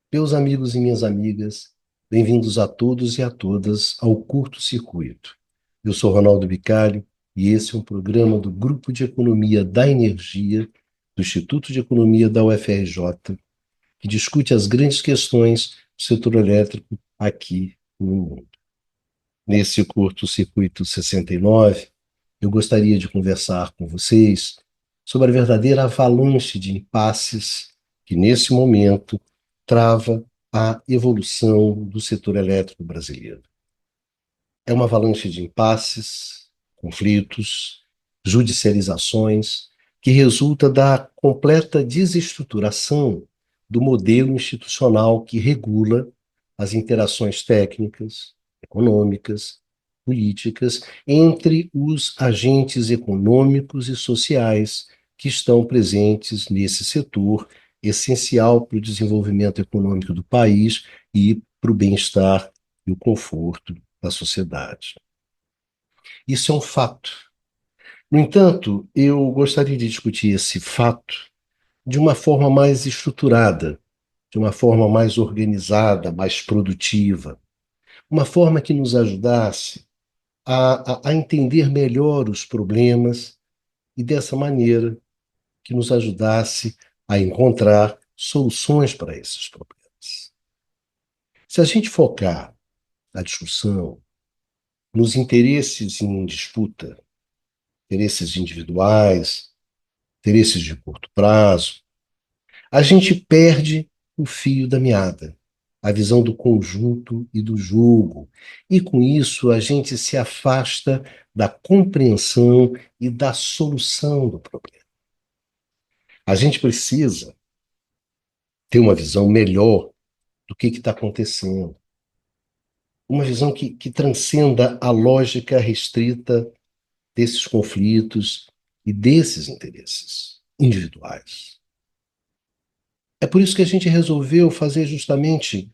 Meus amigos e minhas amigas, bem-vindos a todos e a todas ao Curto Circuito. Eu sou Ronaldo Bicalho e esse é um programa do Grupo de Economia da Energia do Instituto de Economia da UFRJ, que discute as grandes questões do setor elétrico aqui no mundo. Nesse Curto Circuito 69, eu gostaria de conversar com vocês sobre a verdadeira avalanche de impasses que, nesse momento, trava a evolução do setor elétrico brasileiro. É uma avalanche de impasses, conflitos, judicializações, que resulta da completa desestruturação do modelo institucional que regula as interações técnicas, econômicas, políticas entre os agentes econômicos e sociais que estão presentes nesse setor essencial para o desenvolvimento econômico do país e para o bem-estar e o conforto da sociedade. Isso é um fato. No entanto, eu gostaria de discutir esse fato de uma forma mais estruturada, de uma forma mais organizada, mais produtiva, uma forma que nos ajudasse a entender melhor os problemas e, dessa maneira, que nos ajudasse a encontrar soluções para esses problemas. Se a gente focar a discussão nos interesses em disputa, interesses individuais, interesses de curto prazo, a gente perde o fio da meada, a visão do conjunto e do jogo. E com isso a gente se afasta da compreensão e da solução do problema. A gente precisa ter uma visão melhor do que está acontecendo, uma visão que transcenda a lógica restrita desses conflitos e desses interesses individuais. É por isso que a gente resolveu fazer justamente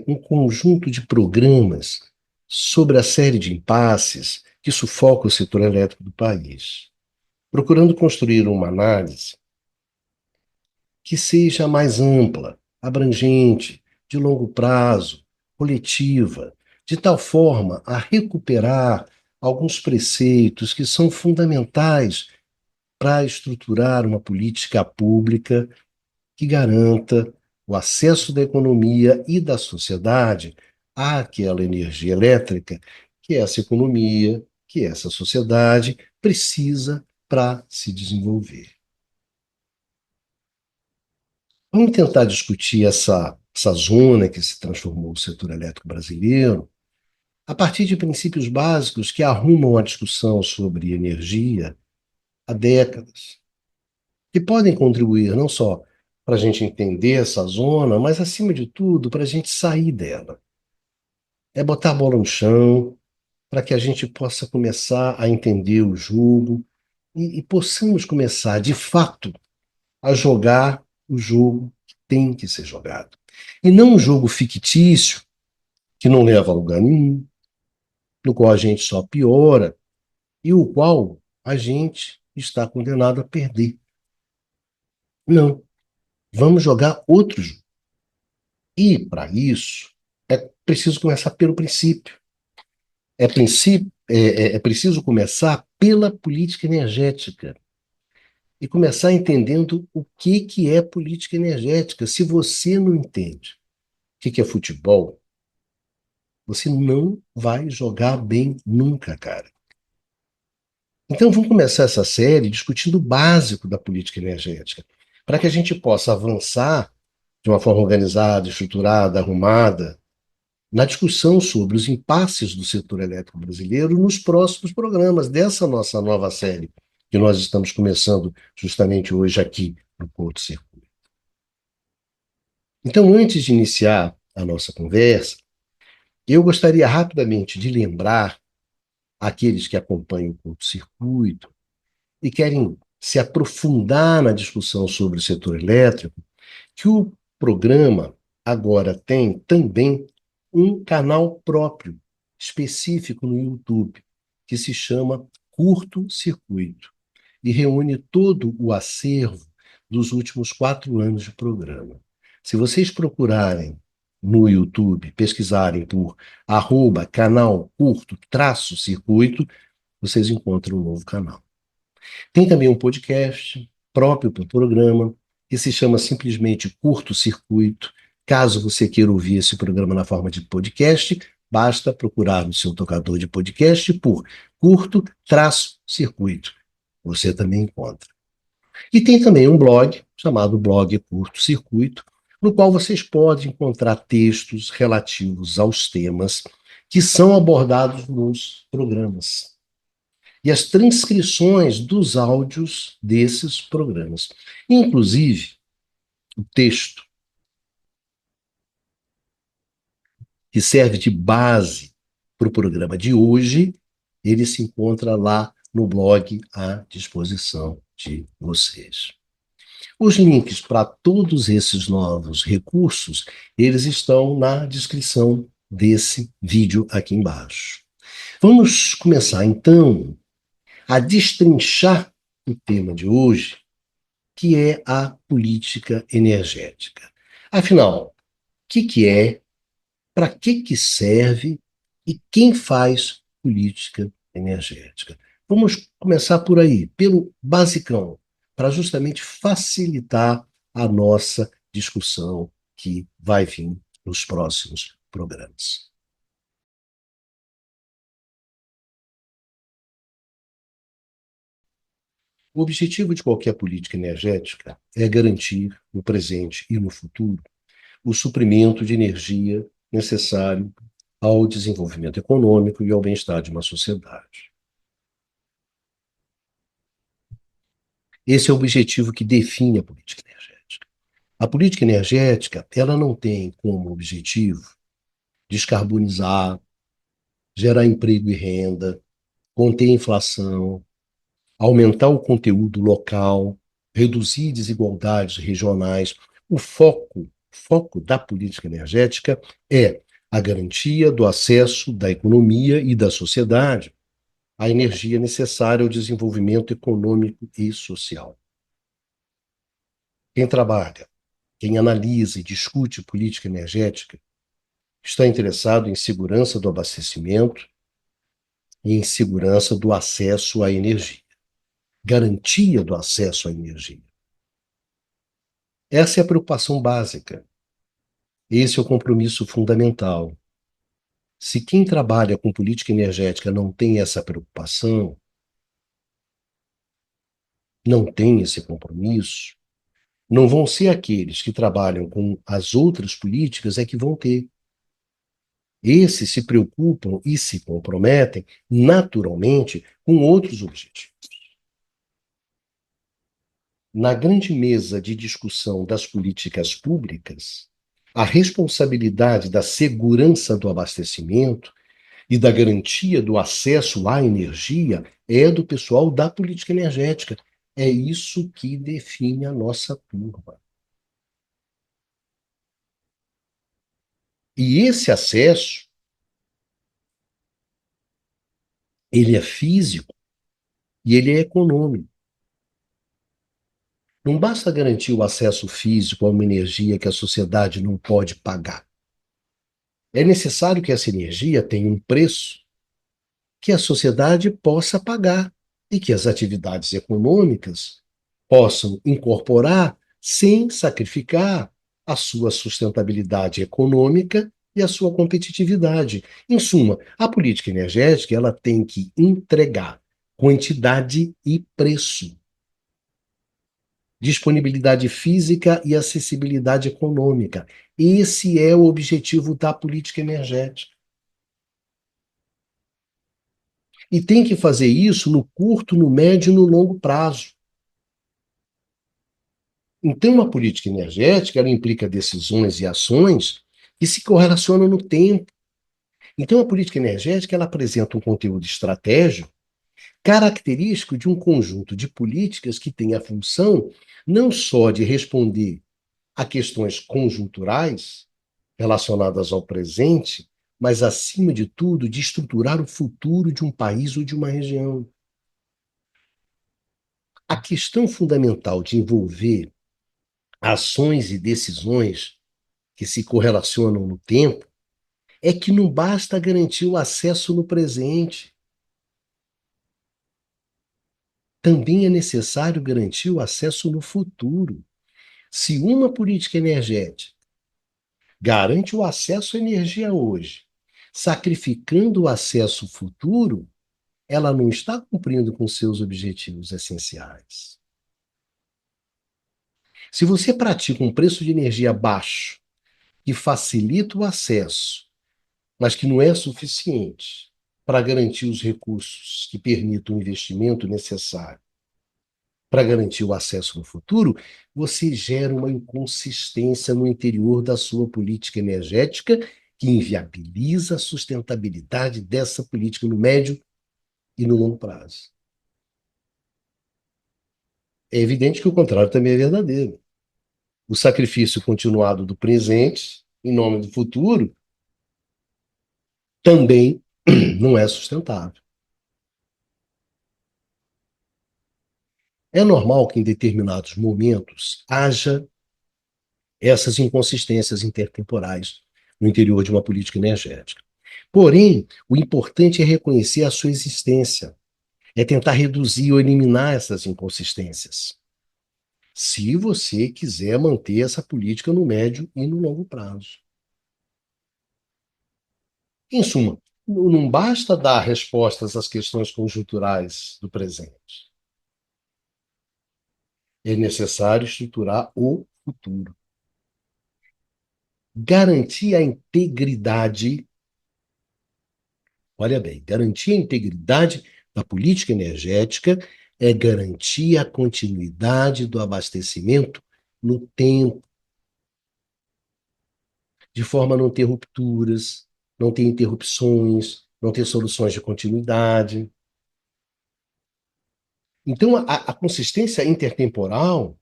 um conjunto de programas sobre a série de impasses que sufoca o setor elétrico do país, procurando construir uma análise que seja mais ampla, abrangente, de longo prazo, coletiva, de tal forma a recuperar alguns preceitos que são fundamentais para estruturar uma política pública que garanta o acesso da economia e da sociedade àquela energia elétrica que essa economia, que essa sociedade precisa para se desenvolver. Vamos tentar discutir essa zona que se transformou o setor elétrico brasileiro a partir de princípios básicos que arrumam a discussão sobre energia há décadas, que podem contribuir não só para a gente entender essa zona, mas, acima de tudo, para a gente sair dela. É botar a bola no chão para que a gente possa começar a entender o jogo e possamos começar, de fato, a jogar o jogo que tem que ser jogado. E não um jogo fictício, que não leva a lugar nenhum, no qual a gente só piora e o qual a gente está condenado a perder. Não. Vamos jogar outro jogo. E, para isso, é preciso começar pelo princípio. É preciso começar pela política energética e começar entendendo o que é política energética. Se você não entende o que é futebol, você não vai jogar bem nunca, cara. Então, vamos começar essa série discutindo o básico da política energética, para que a gente possa avançar de uma forma organizada, estruturada, arrumada, na discussão sobre os impasses do setor elétrico brasileiro nos próximos programas dessa nossa nova série, que nós estamos começando justamente hoje aqui no Porto Circuito. Então, antes de iniciar a nossa conversa, eu gostaria rapidamente de lembrar aqueles que acompanham o Porto Circuito e querem se aprofundar na discussão sobre o setor elétrico, que o programa agora tem também um canal próprio, específico no YouTube, que se chama Curto Circuito, e reúne todo o acervo dos últimos 4 anos de programa. Se vocês procurarem no YouTube, pesquisarem por canal curto traço circuito, vocês encontram um novo canal. Tem também um podcast próprio para o programa, que se chama simplesmente Curto Circuito. Caso você queira ouvir esse programa na forma de podcast, basta procurar no seu tocador de podcast por curto-circuito. Você também encontra. E tem também um blog chamado Blog Curto Circuito, no qual vocês podem encontrar textos relativos aos temas que são abordados nos programas e as transcrições dos áudios desses programas. Inclusive, o texto que serve de base para o programa de hoje, ele se encontra lá no blog à disposição de vocês. Os links para todos esses novos recursos, eles estão na descrição desse vídeo aqui embaixo. Vamos começar, então, a destrinchar o tema de hoje, que é a política energética. Afinal, o que é, para que serve e quem faz política energética? Vamos começar por aí, pelo basicão, para justamente facilitar a nossa discussão que vai vir nos próximos programas. O objetivo de qualquer política energética é garantir, no presente e no futuro, o suprimento de energia necessário ao desenvolvimento econômico e ao bem-estar de uma sociedade. Esse é o objetivo que define a política energética. A política energética, ela não tem como objetivo descarbonizar, gerar emprego e renda, conter a inflação, aumentar o conteúdo local, reduzir desigualdades regionais. O foco da política energética é a garantia do acesso da economia e da sociedade à energia necessária ao desenvolvimento econômico e social. Quem trabalha, quem analisa e discute política energética está interessado em segurança do abastecimento e em segurança do acesso à energia, garantia do acesso à energia. Essa é a preocupação básica. Esse é o compromisso fundamental. Se quem trabalha com política energética não tem essa preocupação, não tem esse compromisso, não vão ser aqueles que trabalham com as outras políticas é que vão ter. Esses se preocupam e se comprometem naturalmente com outros objetivos. Na grande mesa de discussão das políticas públicas, a responsabilidade da segurança do abastecimento e da garantia do acesso à energia é do pessoal da política energética. É isso que define a nossa turma. E esse acesso, ele é físico e ele é econômico. Não basta garantir o acesso físico a uma energia que a sociedade não pode pagar. É necessário que essa energia tenha um preço que a sociedade possa pagar e que as atividades econômicas possam incorporar sem sacrificar a sua sustentabilidade econômica e a sua competitividade. Em suma, a política energética ela tem que entregar quantidade e preço, disponibilidade física e acessibilidade econômica. Esse é o objetivo da política energética. E tem que fazer isso no curto, no médio e no longo prazo. Então, uma política energética, ela implica decisões e ações que se correlacionam no tempo. Então, a política energética, ela apresenta um conteúdo estratégico característico de um conjunto de políticas que tem a função não só de responder a questões conjunturais relacionadas ao presente, mas, acima de tudo, de estruturar o futuro de um país ou de uma região. A questão fundamental de envolver ações e decisões que se correlacionam no tempo, é que não basta garantir o acesso no presente. Também é necessário garantir o acesso no futuro. Se uma política energética garante o acesso à energia hoje, sacrificando o acesso futuro, ela não está cumprindo com seus objetivos essenciais. Se você pratica um preço de energia baixo, que facilita o acesso, mas que não é suficiente para garantir os recursos que permitam o investimento necessário para garantir o acesso no futuro, você gera uma inconsistência no interior da sua política energética que inviabiliza a sustentabilidade dessa política no médio e no longo prazo. É evidente que o contrário também é verdadeiro. O sacrifício continuado do presente, em nome do futuro, também não é sustentável. É normal que em determinados momentos haja essas inconsistências intertemporais no interior de uma política energética. Porém, o importante é reconhecer a sua existência, é tentar reduzir ou eliminar essas inconsistências, se você quiser manter essa política no médio e no longo prazo. Em suma, não basta dar respostas às questões conjunturais do presente. É necessário estruturar o futuro. Garantir a integridade, olha bem, garantir a integridade da política energética é garantir a continuidade do abastecimento no tempo, de forma a não ter rupturas, não ter interrupções, não ter soluções de continuidade. Então, a consistência intertemporal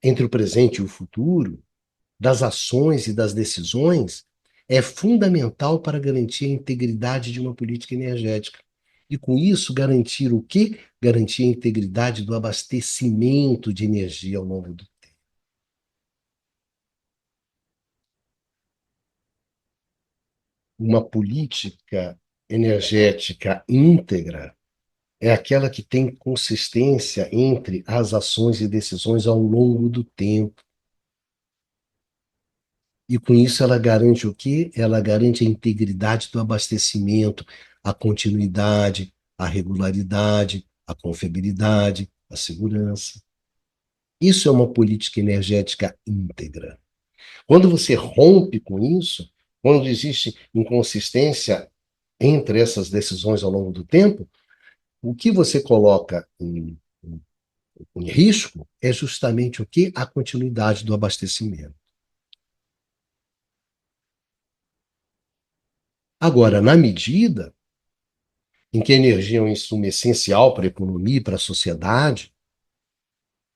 entre o presente e o futuro, das ações e das decisões, é fundamental para garantir a integridade de uma política energética. E com isso, garantir o quê? Garantir a integridade do abastecimento de energia ao longo do tempo. Uma política energética íntegra é aquela que tem consistência entre as ações e decisões ao longo do tempo. E com isso ela garante o quê? Ela garante a integridade do abastecimento, a continuidade, a regularidade, a confiabilidade, a segurança. Isso é uma política energética íntegra. Quando você rompe com isso, quando existe inconsistência entre essas decisões ao longo do tempo, o que você coloca em risco é justamente o que? A continuidade do abastecimento. Agora, na medida em que a energia é um insumo essencial para a economia e para a sociedade,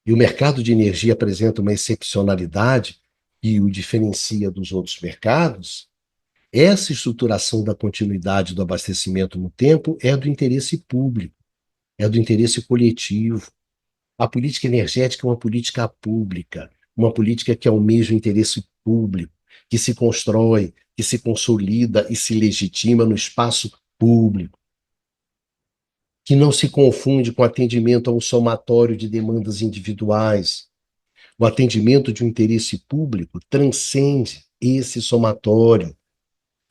e o mercado de energia apresenta uma excepcionalidade que o diferencia dos outros mercados, essa estruturação da continuidade do abastecimento no tempo é do interesse público, é do interesse coletivo. A política energética é uma política pública, uma política que almeja o interesse público, que se constrói, que se consolida e se legitima no espaço público, que não se confunde com atendimento a um somatório de demandas individuais. O atendimento de um interesse público transcende esse somatório.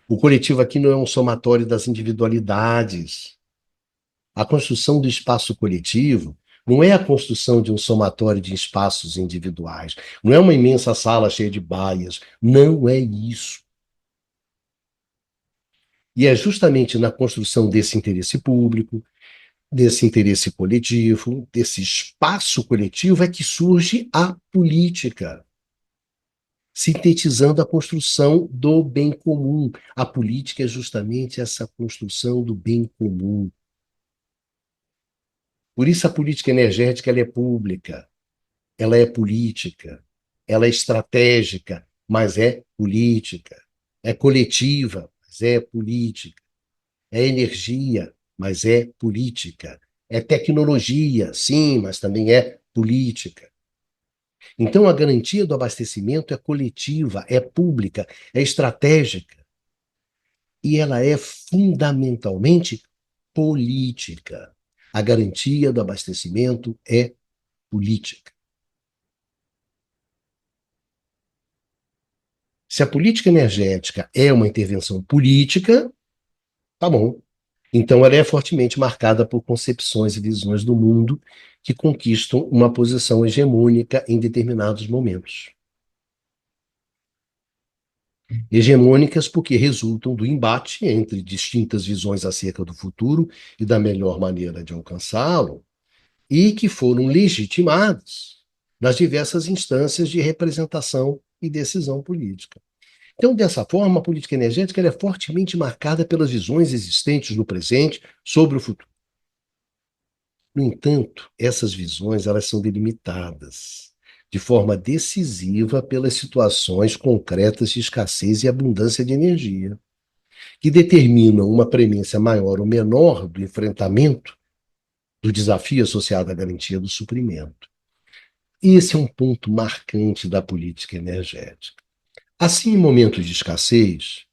O coletivo aqui não é um somatório das individualidades. A construção do espaço coletivo não é a construção de um somatório de espaços individuais. Não é uma imensa sala cheia de baias. Não é isso. E é justamente na construção desse interesse público, desse interesse coletivo, desse espaço coletivo, é que surge a política, sintetizando a construção do bem comum. A política é justamente essa construção do bem comum. Por isso a política energética ela é pública, ela é política, ela é estratégica, mas é política. É coletiva, mas é política. É energia, mas é política. É tecnologia, sim, mas também é política. Então, a garantia do abastecimento é coletiva, é pública, é estratégica e ela é fundamentalmente política. A garantia do abastecimento é política. Se a política energética é uma intervenção política, tá bom. Então, ela é fortemente marcada por concepções e visões do mundo que conquistam uma posição hegemônica em determinados momentos. Hegemônicas porque resultam do embate entre distintas visões acerca do futuro e da melhor maneira de alcançá-lo, e que foram legitimadas nas diversas instâncias de representação e decisão política. Então, dessa forma, a política energética é fortemente marcada pelas visões existentes no presente sobre o futuro. No entanto, essas visões elas são delimitadas de forma decisiva pelas situações concretas de escassez e abundância de energia, que determinam uma premência maior ou menor do enfrentamento do desafio associado à garantia do suprimento. Esse é um ponto marcante da política energética. Assim, em momentos de escassez,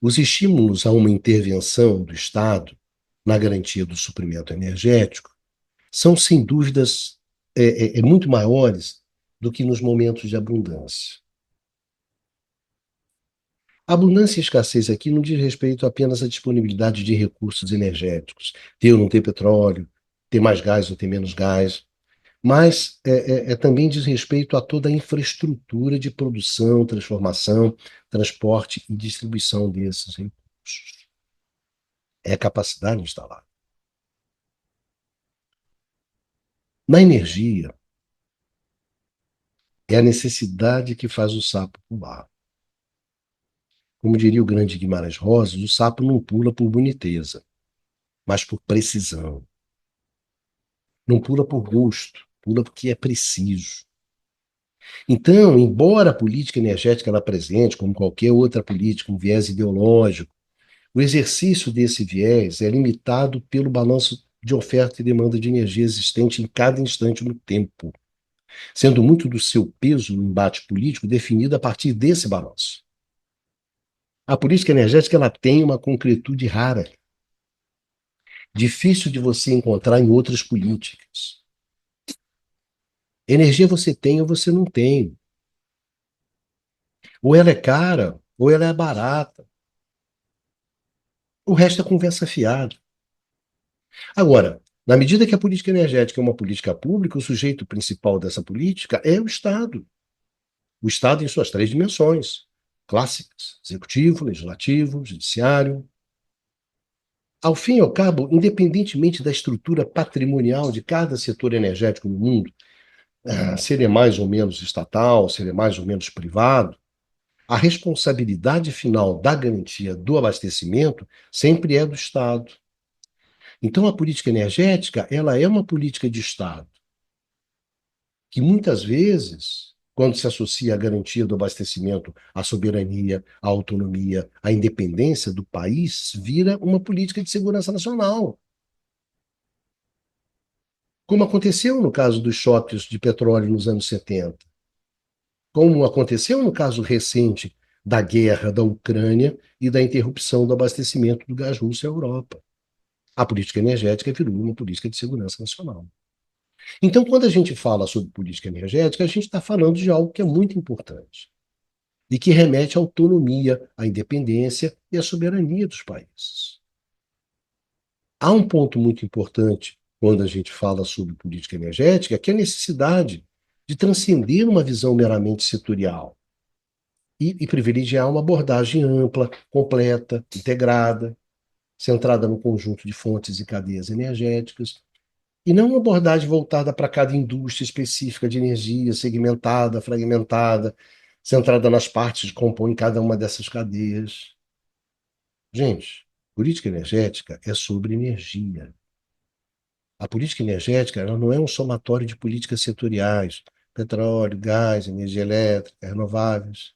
os estímulos a uma intervenção do Estado na garantia do suprimento energético são, sem dúvidas, muito maiores do que nos momentos de abundância. A abundância e escassez aqui não diz respeito apenas à disponibilidade de recursos energéticos, ter ou não ter petróleo, ter mais gás ou ter menos gás, mas também diz respeito a toda a infraestrutura de produção, transformação, transporte e distribuição desses recursos. É a capacidade instalada. Na energia, é a necessidade que faz o sapo pular. Como diria o grande Guimarães Rosa, o sapo não pula por boniteza, mas por precisão. Não pula por gosto, pula porque é preciso. Então, embora a política energética ela apresente, como qualquer outra política, um viés ideológico, o exercício desse viés é limitado pelo balanço de oferta e demanda de energia existente em cada instante no tempo, sendo muito do seu peso no embate político definido a partir desse balanço. A política energética ela tem uma concretude rara, difícil de você encontrar em outras políticas. Energia você tem ou você não tem. Ou ela é cara, ou ela é barata. O resto é conversa fiada. Agora, na medida que a política energética é uma política pública, o sujeito principal dessa política é o Estado. O Estado em suas três dimensões clássicas: executivo, legislativo, judiciário. Ao fim e ao cabo, independentemente da estrutura patrimonial de cada setor energético no mundo, se ele é mais ou menos estatal, se ele é mais ou menos privado, a responsabilidade final da garantia do abastecimento sempre é do Estado. Então, a política energética, ela é uma política de Estado, que muitas vezes, quando se associa à garantia do abastecimento, à soberania, à autonomia, à independência do país, vira uma política de segurança nacional. Como aconteceu no caso dos choques de petróleo nos anos 70, como aconteceu no caso recente da guerra da Ucrânia e da interrupção do abastecimento do gás russo à Europa. A política energética virou uma política de segurança nacional. Então, quando a gente fala sobre política energética, a gente está falando de algo que é muito importante e que remete à autonomia, à independência e à soberania dos países. Há um ponto muito importante quando a gente fala sobre política energética, que é a necessidade de transcender uma visão meramente setorial e privilegiar uma abordagem ampla, completa, integrada, centrada no conjunto de fontes e cadeias energéticas, e não uma abordagem voltada para cada indústria específica de energia, segmentada, fragmentada, centrada nas partes que compõem cada uma dessas cadeias. Gente, política energética é sobre energia. A política energética ela não é um somatório de políticas setoriais, petróleo, gás, energia elétrica, renováveis.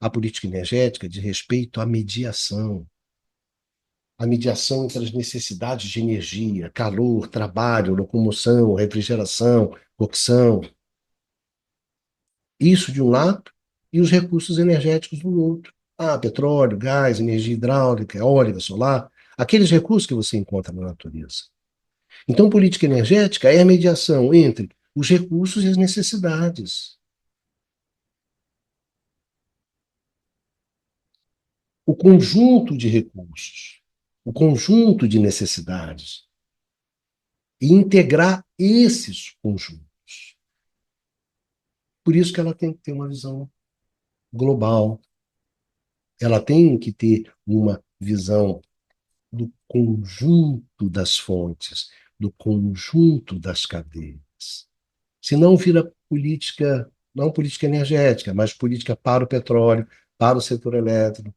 A política energética diz respeito à mediação. A mediação entre as necessidades de energia, calor, trabalho, locomoção, refrigeração, cocção. Isso de um lado, e os recursos energéticos do outro. Ah, petróleo, gás, energia hidráulica, eólica, solar, aqueles recursos que você encontra na natureza. Então, política energética é a mediação entre os recursos e as necessidades. O conjunto de recursos, o conjunto de necessidades, e integrar esses conjuntos. Por isso que ela tem que ter uma visão global, ela tem que ter uma visão do conjunto das fontes, do conjunto das cadeias. Senão vira política, não política energética, mas política para o petróleo, para o setor elétrico,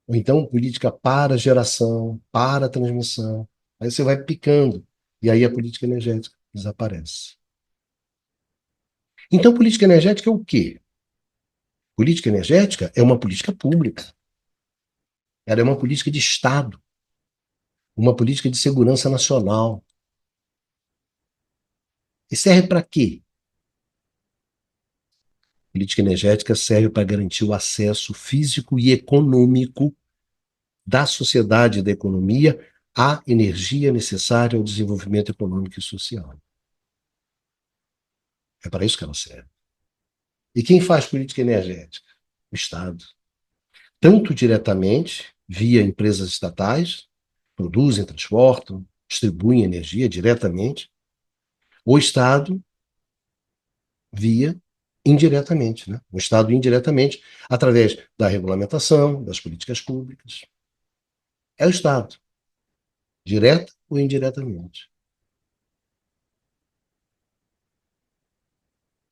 ou então política para a geração, para a transmissão. Aí você vai picando, e aí a política energética desaparece. Então, política energética é o quê? Política energética é uma política pública. Ela é uma política de Estado, uma política de segurança nacional. E serve para quê? Política energética serve para garantir o acesso físico e econômico da sociedade e da economia à energia necessária ao desenvolvimento econômico e social. É para isso que ela serve. E quem faz política energética? O Estado. Tanto diretamente, via empresas estatais, produzem, transportam, distribuem energia diretamente, o Estado via indiretamente, né? O Estado indiretamente, através da regulamentação, das políticas públicas. É o Estado, direta ou indiretamente.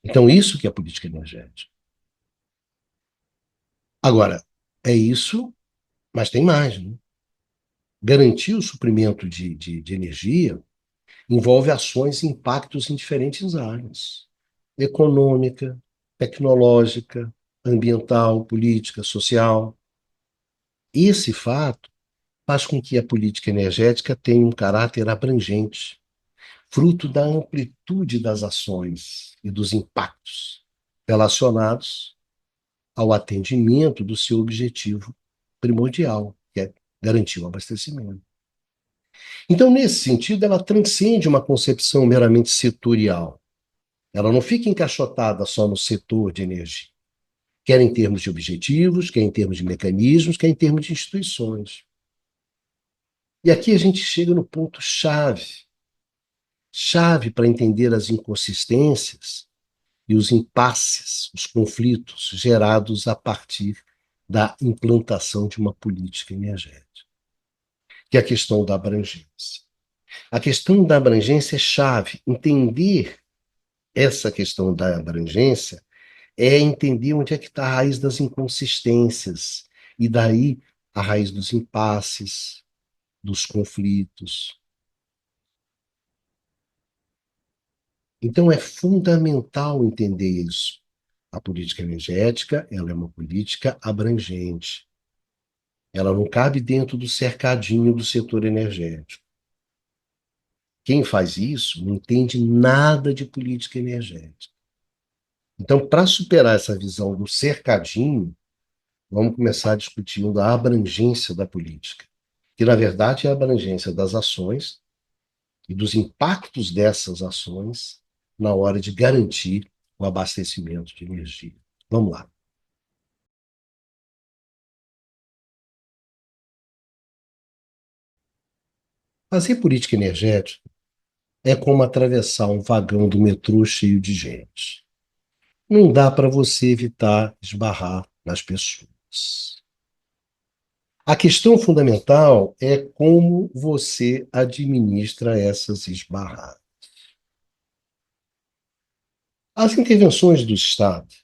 Então, isso que é política energética. Agora, é isso, mas tem mais, né? Garantir o suprimento de energia envolve ações e impactos em diferentes áreas: econômica, tecnológica, ambiental, política, social. Esse fato faz com que a política energética tenha um caráter abrangente, fruto da amplitude das ações e dos impactos relacionados ao atendimento do seu objetivo primordial, que é garantir o abastecimento. Então, nesse sentido, ela transcende uma concepção meramente setorial. Ela não fica encaixotada só no setor de energia, quer em termos de objetivos, quer em termos de mecanismos, quer em termos de instituições. E aqui a gente chega no ponto chave para entender as inconsistências e os impasses, os conflitos gerados a partir da implantação de uma política energética, que é a questão da abrangência. A questão da abrangência é chave. Entender essa questão da abrangência é entender onde é que está a raiz das inconsistências, e daí a raiz dos impasses, dos conflitos. Então é fundamental entender isso. A política energética, ela é uma política abrangente. Ela não cabe dentro do cercadinho do setor energético. Quem faz isso não entende nada de política energética. Então, para superar essa visão do cercadinho, vamos começar discutindo a abrangência da política, que na verdade é a abrangência das ações e dos impactos dessas ações na hora de garantir o abastecimento de energia. Vamos lá. Fazer política energética é como atravessar um vagão do metrô cheio de gente. Não dá para você evitar esbarrar nas pessoas. A questão fundamental é como você administra essas esbarradas. As intervenções do Estado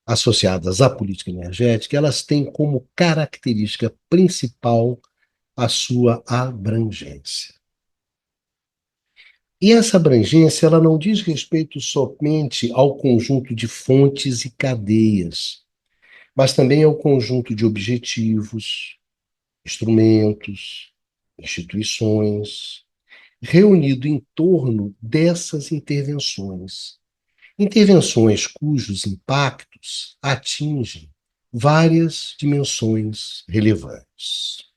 associadas à política energética, elas têm como característica principal a sua abrangência. E essa abrangência, ela não diz respeito somente ao conjunto de fontes e cadeias, mas também ao conjunto de objetivos, instrumentos, instituições, reunido em torno dessas intervenções. Intervenções cujos impactos atingem várias dimensões relevantes.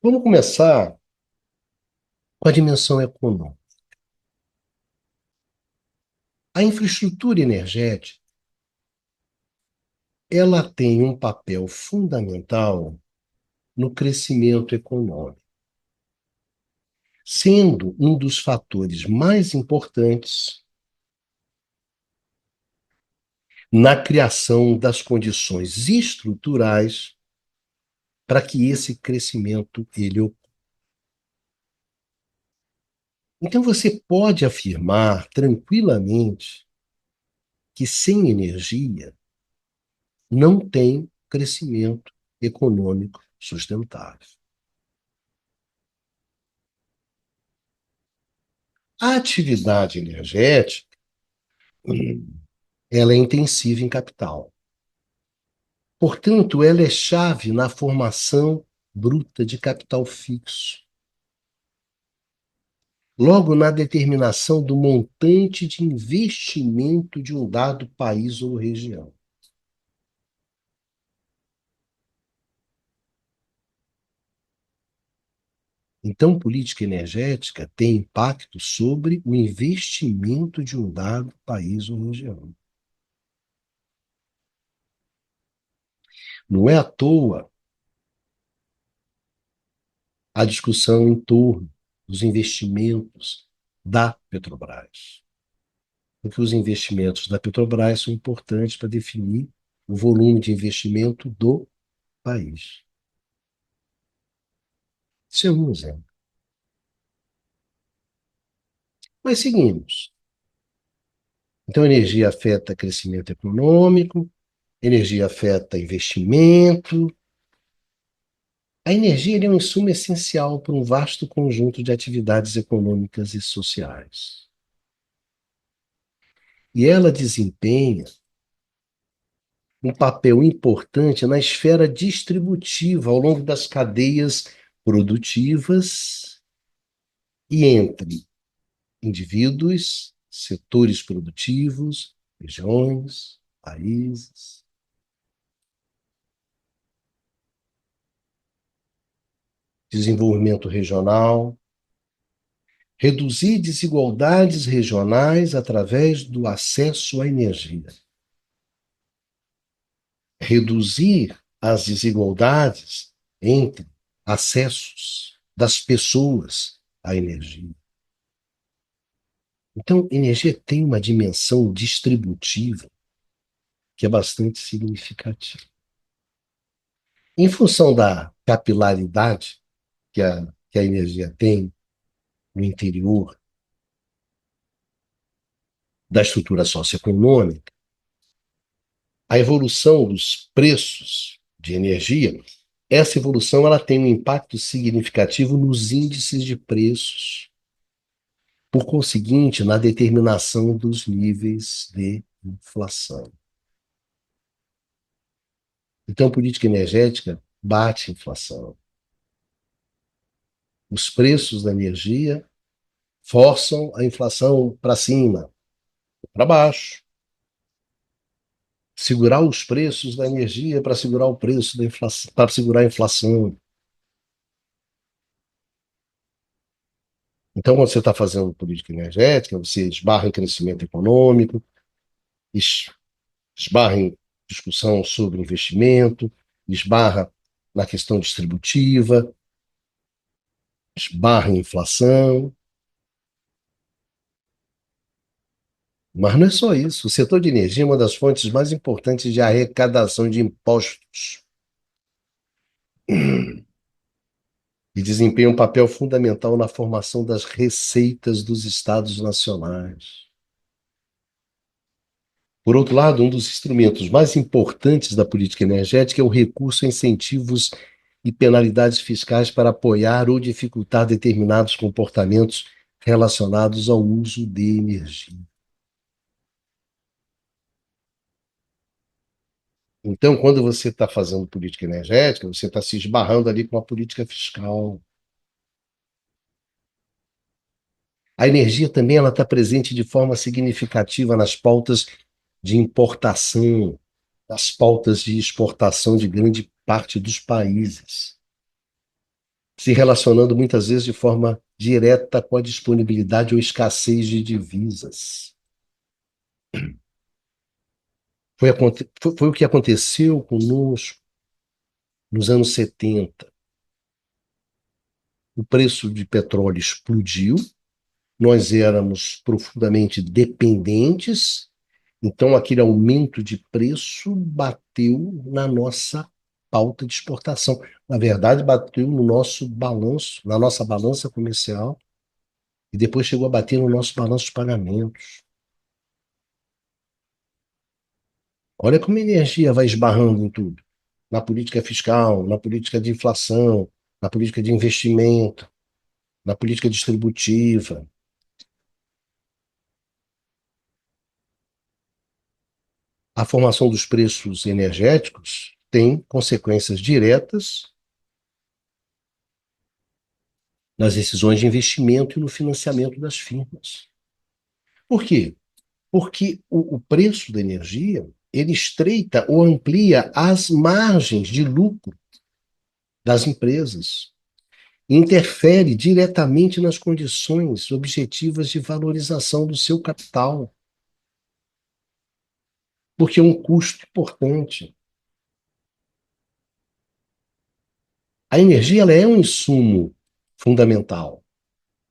Vamos começar com a dimensão econômica. A infraestrutura energética, ela tem um papel fundamental no crescimento econômico, sendo um dos fatores mais importantes na criação das condições estruturais para que esse crescimento ele ocorra. Então você pode afirmar tranquilamente que sem energia não tem crescimento econômico sustentável. A atividade energética, ela é intensiva em capital. Portanto, ela é chave na formação bruta de capital fixo. Logo, na determinação do montante de investimento de um dado país ou região. Então, política energética tem impacto sobre o investimento de um dado país ou região. Não é à toa a discussão em torno dos investimentos da Petrobras. Porque os investimentos da Petrobras são importantes para definir o volume de investimento do país. Isso é um exemplo. Mas seguimos. Então, energia afeta crescimento econômico, energia afeta investimento. A energia é um insumo essencial para um vasto conjunto de atividades econômicas e sociais. E ela desempenha um papel importante na esfera distributiva ao longo das cadeias produtivas e entre indivíduos, setores produtivos, regiões, países. Desenvolvimento regional, reduzir desigualdades regionais através do acesso à energia. Reduzir as desigualdades entre acessos das pessoas à energia. Então, energia tem uma dimensão distributiva que é bastante significativa. Em função da capilaridade que a energia tem no interior da estrutura socioeconômica, a evolução dos preços de energia, essa evolução ela tem um impacto significativo nos índices de preços, por conseguinte, na determinação dos níveis de inflação. Então, política energética bate inflação. Os preços da energia forçam a inflação para cima, para baixo. Segurar os preços da energia para segurar o preço da inflação, para segurar a inflação. Então, quando você está fazendo política energética, você esbarra em crescimento econômico, esbarra em discussão sobre investimento, esbarra na questão distributiva, esbarra em inflação. Mas não é só isso. O setor de energia é uma das fontes mais importantes de arrecadação de impostos e desempenha um papel fundamental na formação das receitas dos estados nacionais. Por outro lado, um dos instrumentos mais importantes da política energética é o recurso a incentivos e penalidades fiscais para apoiar ou dificultar determinados comportamentos relacionados ao uso de energia. Então, quando você está fazendo política energética, você está se esbarrando ali com a política fiscal. A energia também ela está presente de forma significativa nas pautas de importação, nas pautas de exportação de grande parte dos países, se relacionando muitas vezes de forma direta com a disponibilidade ou escassez de divisas. Foi o que aconteceu conosco nos anos 70. O preço de petróleo explodiu, nós éramos profundamente dependentes, então aquele aumento de preço bateu na nossa pauta de exportação. Na verdade, bateu no nosso balanço, na nossa balança comercial, e depois chegou a bater no nosso balanço de pagamentos. Olha como a energia vai esbarrando em tudo. Na política fiscal, na política de inflação, na política de investimento, na política distributiva. A formação dos preços energéticos tem consequências diretas nas decisões de investimento e no financiamento das firmas. Por quê? Porque o preço da energia ele estreita ou amplia as margens de lucro das empresas, interfere diretamente nas condições objetivas de valorização do seu capital, porque é um custo importante. A energia ela é um insumo fundamental.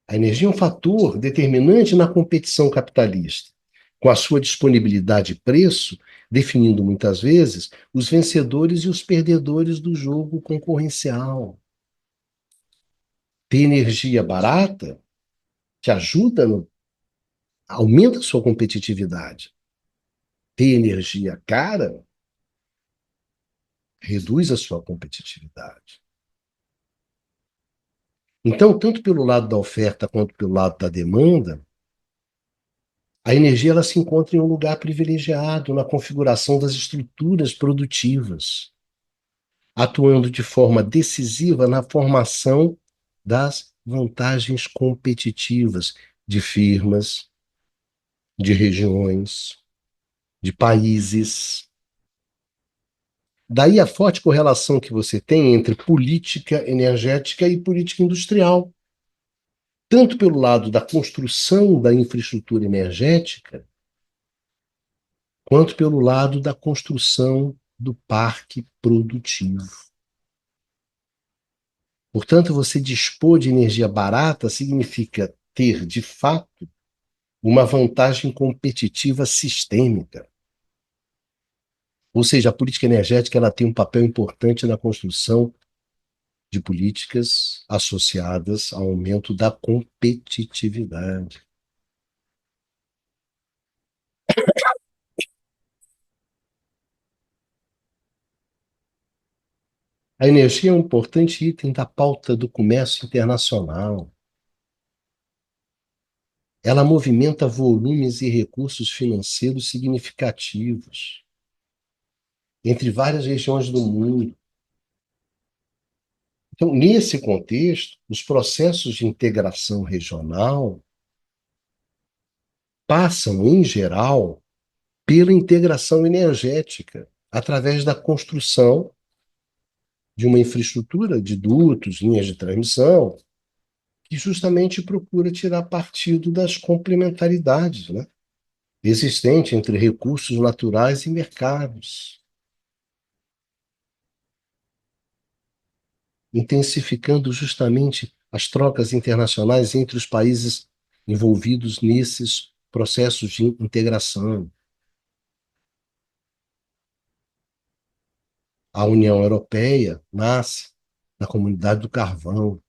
A energia é um fator determinante na competição capitalista, com a sua disponibilidade e preço, definindo muitas vezes os vencedores e os perdedores do jogo concorrencial. Ter energia barata te ajuda, aumenta a sua competitividade. Ter energia cara reduz a sua competitividade. Então, tanto pelo lado da oferta quanto pelo lado da demanda, a energia ela se encontra em um lugar privilegiado na configuração das estruturas produtivas, atuando de forma decisiva na formação das vantagens competitivas de firmas, de regiões, de países. Daí a forte correlação que você tem entre política energética e política industrial, tanto pelo lado da construção da infraestrutura energética, quanto pelo lado da construção do parque produtivo. Portanto, você dispor de energia barata significa ter, de fato, uma vantagem competitiva sistêmica. Ou seja, a política energética ela tem um papel importante na construção de políticas associadas ao aumento da competitividade. A energia é um importante item da pauta do comércio internacional. Ela movimenta volumes e recursos financeiros significativos entre várias regiões do mundo. Então, nesse contexto, os processos de integração regional passam, em geral, pela integração energética, através da construção de uma infraestrutura de dutos, linhas de transmissão, que justamente procura tirar partido das complementaridades, né, existentes entre recursos naturais e mercados, intensificando justamente as trocas internacionais entre os países envolvidos nesses processos de integração. A União Europeia nasce na Comunidade do Carvão.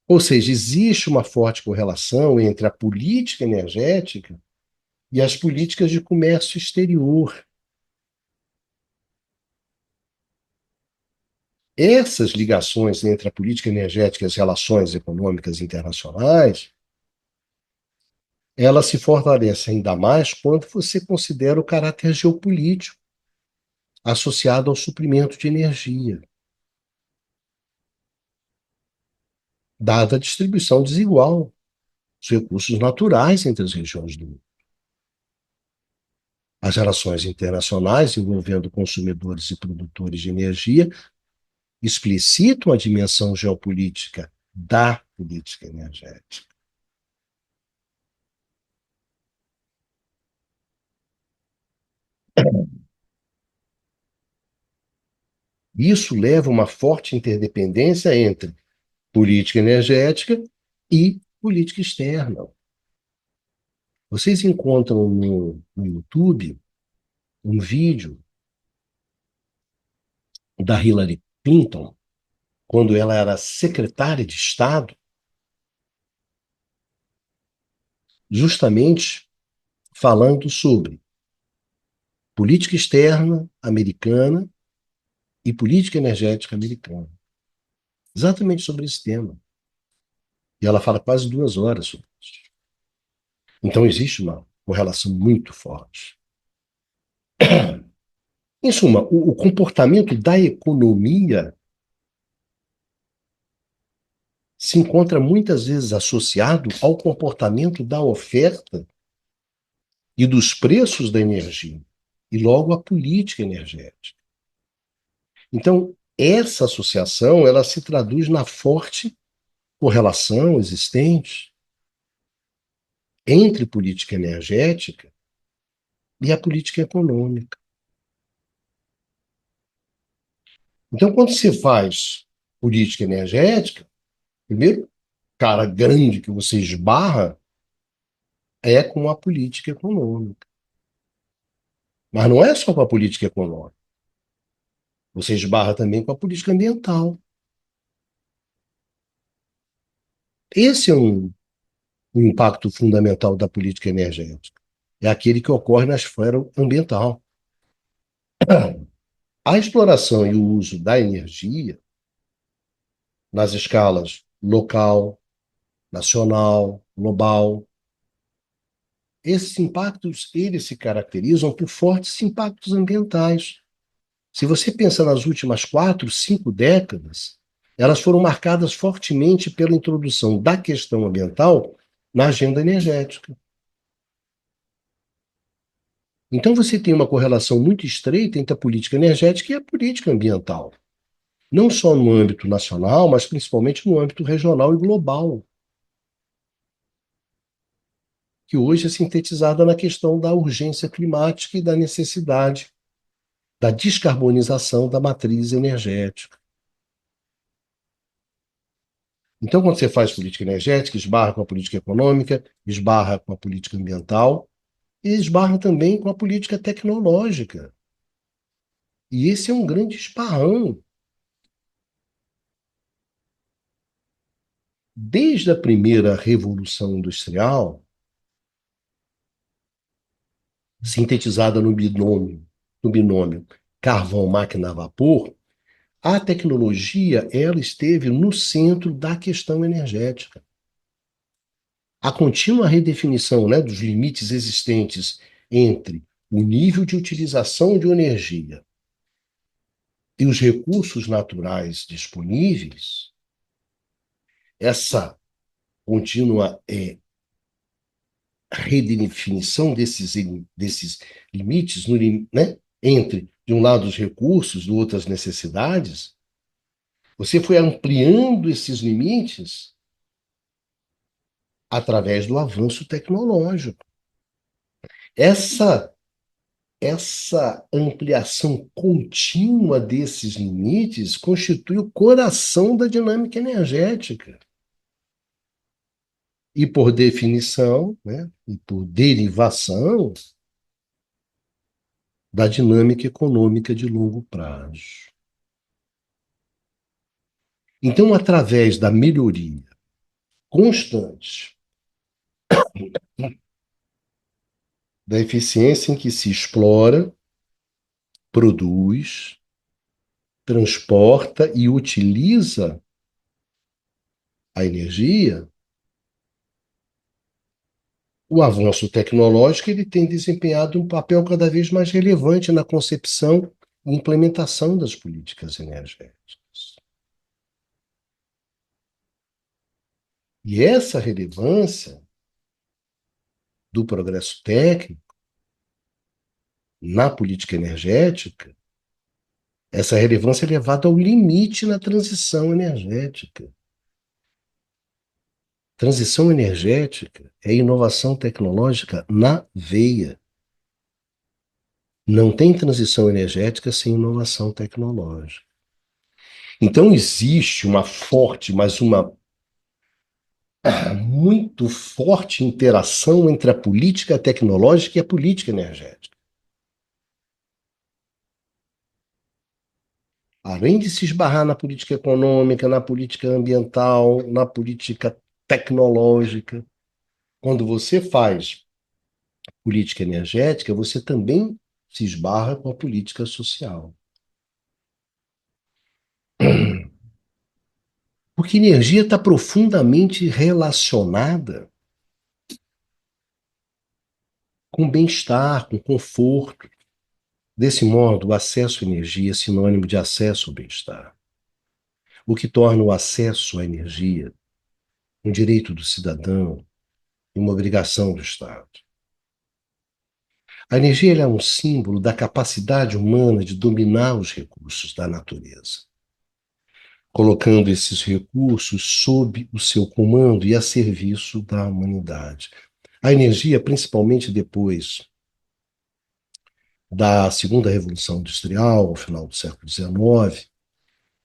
Ou seja, existe uma forte correlação entre a política energética e as políticas de comércio exterior. Essas ligações entre a política energética e as relações econômicas internacionais, elas se fortalecem ainda mais quando você considera o caráter geopolítico associado ao suprimento de energia. dada a distribuição desigual dos recursos naturais entre as regiões do mundo. As relações internacionais envolvendo consumidores e produtores de energia explicitam a dimensão geopolítica da política energética. Isso leva a uma forte interdependência entre política energética e política externa. Vocês encontram no YouTube um vídeo da Hillary Clinton, quando ela era secretária de Estado, justamente falando sobre política externa americana e política energética americana. Exatamente sobre esse tema. E ela fala quase 2 horas sobre isso. Então existe uma correlação muito forte. Em suma, o comportamento da economia se encontra muitas vezes associado ao comportamento da oferta e dos preços da energia, e logo à política energética. Então, essa associação, ela se traduz na forte correlação existente entre política energética e a política econômica. Então, quando se faz política energética, primeiro cara grande que você esbarra é com a política econômica. Mas não é só com a política econômica. Você esbarra também com a política ambiental. Esse é um impacto fundamental da política energética. É aquele que ocorre na esfera ambiental. A exploração e o uso da energia nas escalas local, nacional, global, esses impactos, eles se caracterizam por fortes impactos ambientais. Se você pensa nas últimas 4, 5 décadas, elas foram marcadas fortemente pela introdução da questão ambiental na agenda energética. Então você tem uma correlação muito estreita entre a política energética e a política ambiental. Não só no âmbito nacional, mas principalmente no âmbito regional e global, que hoje é sintetizada na questão da urgência climática e da necessidade da descarbonização da matriz energética. Então, quando você faz política energética, esbarra com a política econômica, esbarra com a política ambiental e esbarra também com a política tecnológica. E esse é um grande esparrão. Desde a primeira revolução industrial, sintetizada no binômio carvão-máquina-vapor, a tecnologia ela esteve no centro da questão energética. A contínua redefinição, né, dos limites existentes entre o nível de utilização de energia e os recursos naturais disponíveis, essa contínua redefinição desses limites, né, entre, de um lado, os recursos, do outro, as necessidades, você foi ampliando esses limites através do avanço tecnológico. Essa essa ampliação contínua desses limites constitui o coração da dinâmica energética. E por definição, né, e por derivação, da dinâmica econômica de longo prazo. Então, através da melhoria constante da eficiência em que se explora, produz, transporta e utiliza a energia, o avanço tecnológico ele tem desempenhado um papel cada vez mais relevante na concepção e implementação das políticas energéticas. E essa relevância do progresso técnico na política energética, essa relevância é levada ao limite na transição energética. Transição energética é inovação tecnológica na veia. Não tem transição energética sem inovação tecnológica. Então existe uma forte, mas uma muito forte interação entre a política tecnológica e a política energética. Além de se esbarrar na política econômica, na política ambiental, na política tecnológica, quando você faz política energética, você também se esbarra com a política social. Porque energia está profundamente relacionada com bem-estar, com conforto. Desse modo, o acesso à energia é sinônimo de acesso ao bem-estar, o que torna o acesso à energia um direito do cidadão e uma obrigação do Estado. A energia é um símbolo da capacidade humana de dominar os recursos da natureza, colocando esses recursos sob o seu comando e a serviço da humanidade. A energia, principalmente depois da segunda Revolução Industrial, ao final do século XIX,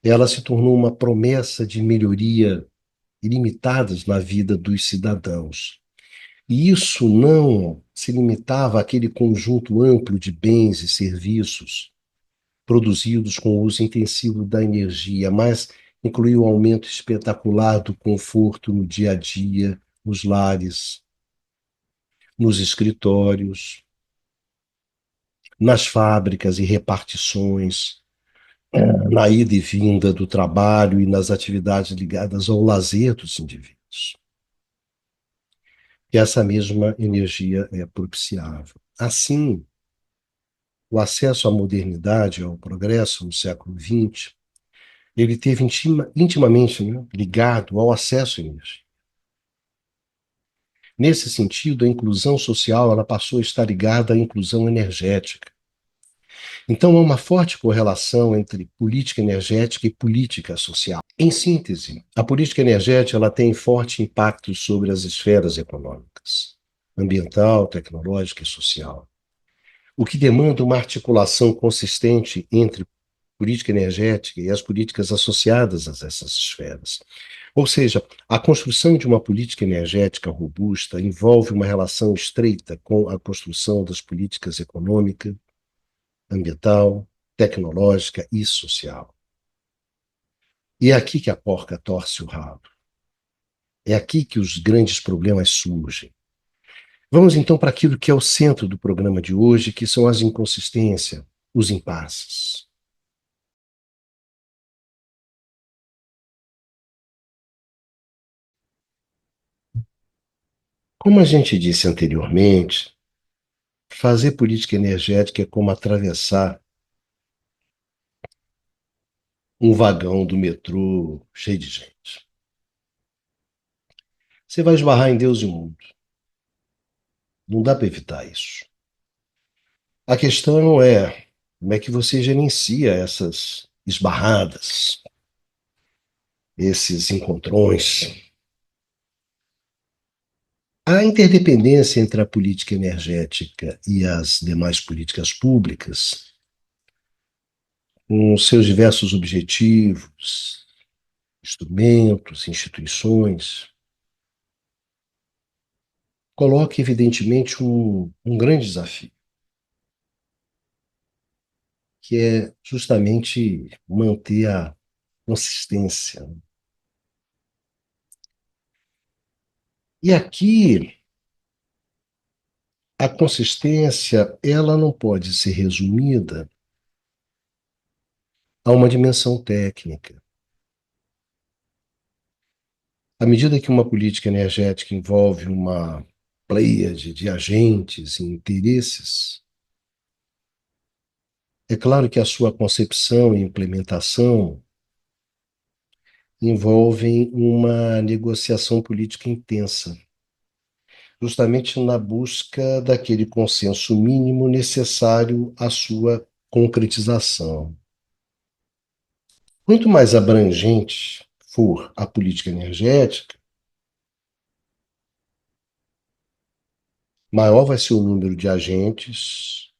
ela se tornou uma promessa de melhoria ilimitadas na vida dos cidadãos. E isso não se limitava àquele conjunto amplo de bens e serviços produzidos com o uso intensivo da energia, mas incluiu o aumento espetacular do conforto no dia a dia, nos lares, nos escritórios, nas fábricas e repartições, na ida e vinda do trabalho e nas atividades ligadas ao lazer dos indivíduos. E essa mesma energia é propiciável. Assim, o acesso à modernidade, ao progresso no século XX, ele teve intimamente, né, ligado ao acesso à energia. Nesse sentido, a inclusão social ela passou a estar ligada à inclusão energética. Então, há uma forte correlação entre política energética e política social. Em síntese, a política energética ela tem forte impacto sobre as esferas econômicas, ambiental, tecnológica e social, o que demanda uma articulação consistente entre política energética e as políticas associadas a essas esferas. Ou seja, a construção de uma política energética robusta envolve uma relação estreita com a construção das políticas econômica, ambiental, tecnológica e social. E é aqui que a porca torce o rabo. É aqui que os grandes problemas surgem. Vamos então para aquilo que é o centro do programa de hoje, que são as inconsistências, os impasses. Como a gente disse anteriormente, fazer política energética é como atravessar um vagão do metrô cheio de gente. Você vai esbarrar em Deus e o mundo. Não dá para evitar isso. A questão é como é que você gerencia essas esbarradas, esses encontrões. A interdependência entre a política energética e as demais políticas públicas, com seus diversos objetivos, instrumentos, instituições, coloca evidentemente um grande desafio, que é justamente manter a consistência. E aqui a consistência, ela não pode ser resumida a uma dimensão técnica. À medida que uma política energética envolve uma pleiade de agentes e interesses, é claro que a sua concepção e implementação envolvem uma negociação política intensa, justamente na busca daquele consenso mínimo necessário à sua concretização. Quanto mais abrangente for a política energética, maior vai ser o número de agentes,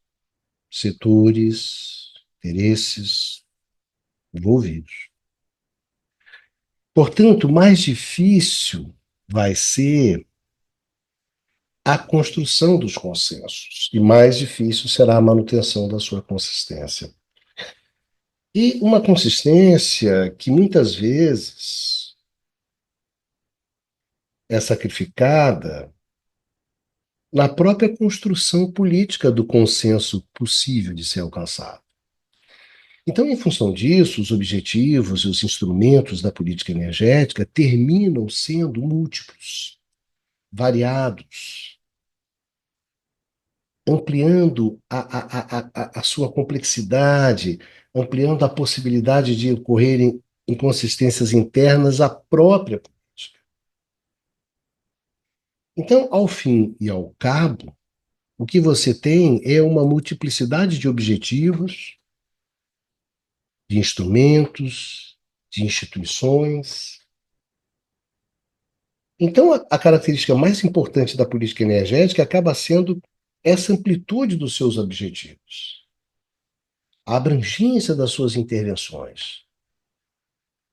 setores, interesses envolvidos. Portanto, mais difícil vai ser a construção dos consensos e mais difícil será a manutenção da sua consistência. E uma consistência que muitas vezes é sacrificada na própria construção política do consenso possível de ser alcançado. Então, em função disso, os objetivos e os instrumentos da política energética terminam sendo múltiplos, variados, ampliando a sua complexidade, ampliando a possibilidade de ocorrerem inconsistências internas à própria política. Então, ao fim e ao cabo, o que você tem é uma multiplicidade de objetivos, de instrumentos, de instituições. Então, a característica mais importante da política energética acaba sendo essa amplitude dos seus objetivos, a abrangência das suas intervenções,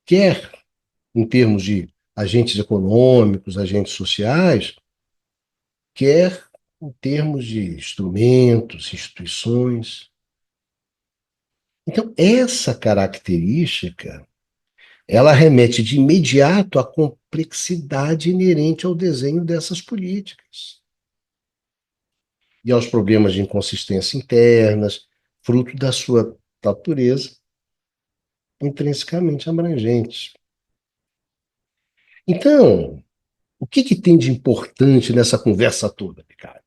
quer em termos de agentes econômicos, agentes sociais, quer em termos de instrumentos, instituições. Então, essa característica, ela remete de imediato à complexidade inerente ao desenho dessas políticas e aos problemas de inconsistência internas, fruto da sua natureza intrinsecamente abrangente. Então, o que tem de importante nessa conversa toda, cara?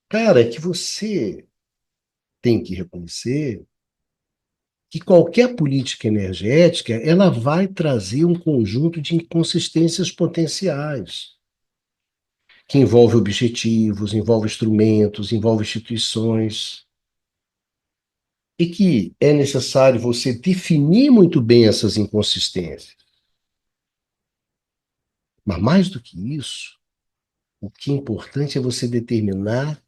Cara, é que você tem que reconhecer que qualquer política energética, ela vai trazer um conjunto de inconsistências potenciais, que envolve objetivos, envolve instrumentos, envolve instituições, e que é necessário você definir muito bem essas inconsistências. Mas mais do que isso, o que é importante é você determinar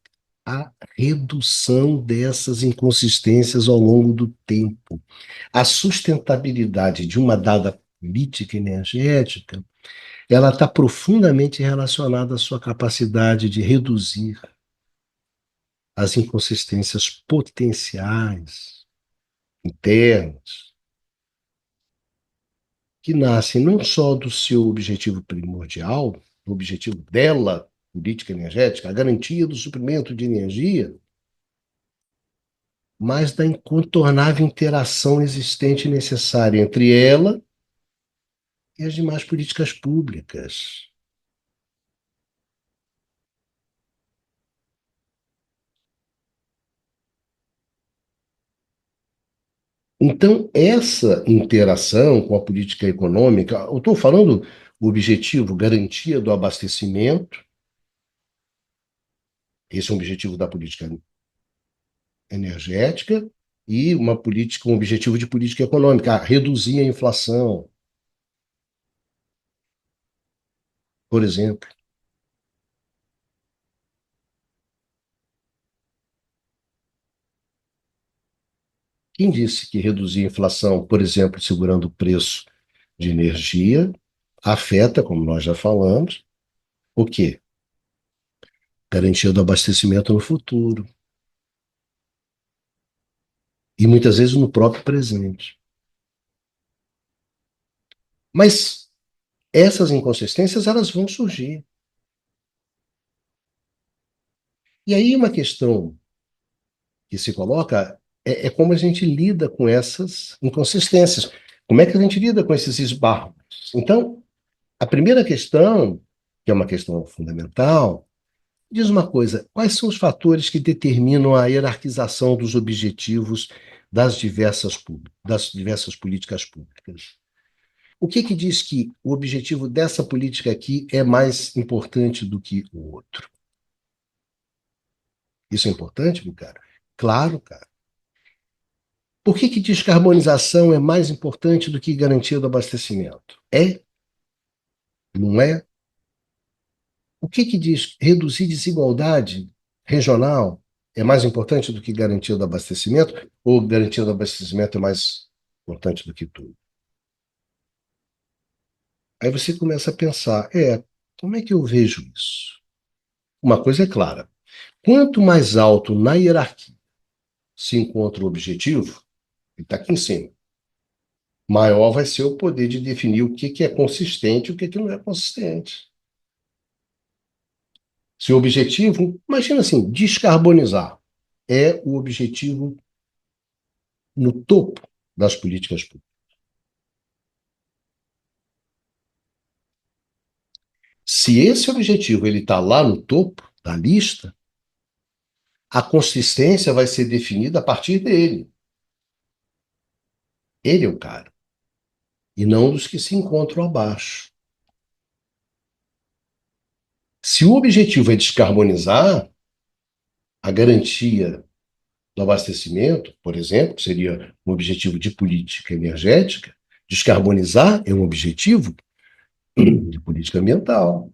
a redução dessas inconsistências ao longo do tempo. A sustentabilidade de uma dada política energética, ela está profundamente relacionada à sua capacidade de reduzir as inconsistências potenciais, internas, que nascem não só do seu objetivo primordial, do objetivo dela, política energética, a garantia do suprimento de energia, mas da incontornável interação existente e necessária entre ela e as demais políticas públicas. Então, essa interação com a política econômica, eu estou falando o objetivo, garantia do abastecimento, esse é o objetivo da política energética, e uma política, um objetivo de política econômica, reduzir a inflação, por exemplo. Quem disse que reduzir a inflação, por exemplo, segurando o preço de energia, afeta, como nós já falamos, o quê? Garantia do abastecimento no futuro. E muitas vezes no próprio presente. Mas essas inconsistências, elas vão surgir. E aí uma questão que se coloca é como a gente lida com essas inconsistências. Como é que a gente lida com esses esbarros? Então, a primeira questão, que é uma questão fundamental, diz uma coisa: quais são os fatores que determinam a hierarquização dos objetivos das diversas políticas públicas? O que que diz que o objetivo dessa política aqui é mais importante do que o outro? Isso é importante, meu cara? Claro, cara. Por que que descarbonização é mais importante do que garantia do abastecimento? É? Não é? O que que diz reduzir desigualdade regional é mais importante do que garantia do abastecimento? Ou garantia do abastecimento é mais importante do que tudo? Aí você começa a pensar, como é que eu vejo isso? Uma coisa é clara, quanto mais alto na hierarquia se encontra o objetivo, ele está aqui em cima, maior vai ser o poder de definir o que que é consistente e o que que não é consistente. Se o objetivo, imagina assim, descarbonizar é o objetivo no topo das políticas públicas. Se esse objetivo ele está lá no topo da lista, a consistência vai ser definida a partir dele. Ele é o cara, e não dos que se encontram abaixo. Se o objetivo é descarbonizar, a garantia do abastecimento, por exemplo, que seria um objetivo de política energética, descarbonizar é um objetivo de política ambiental.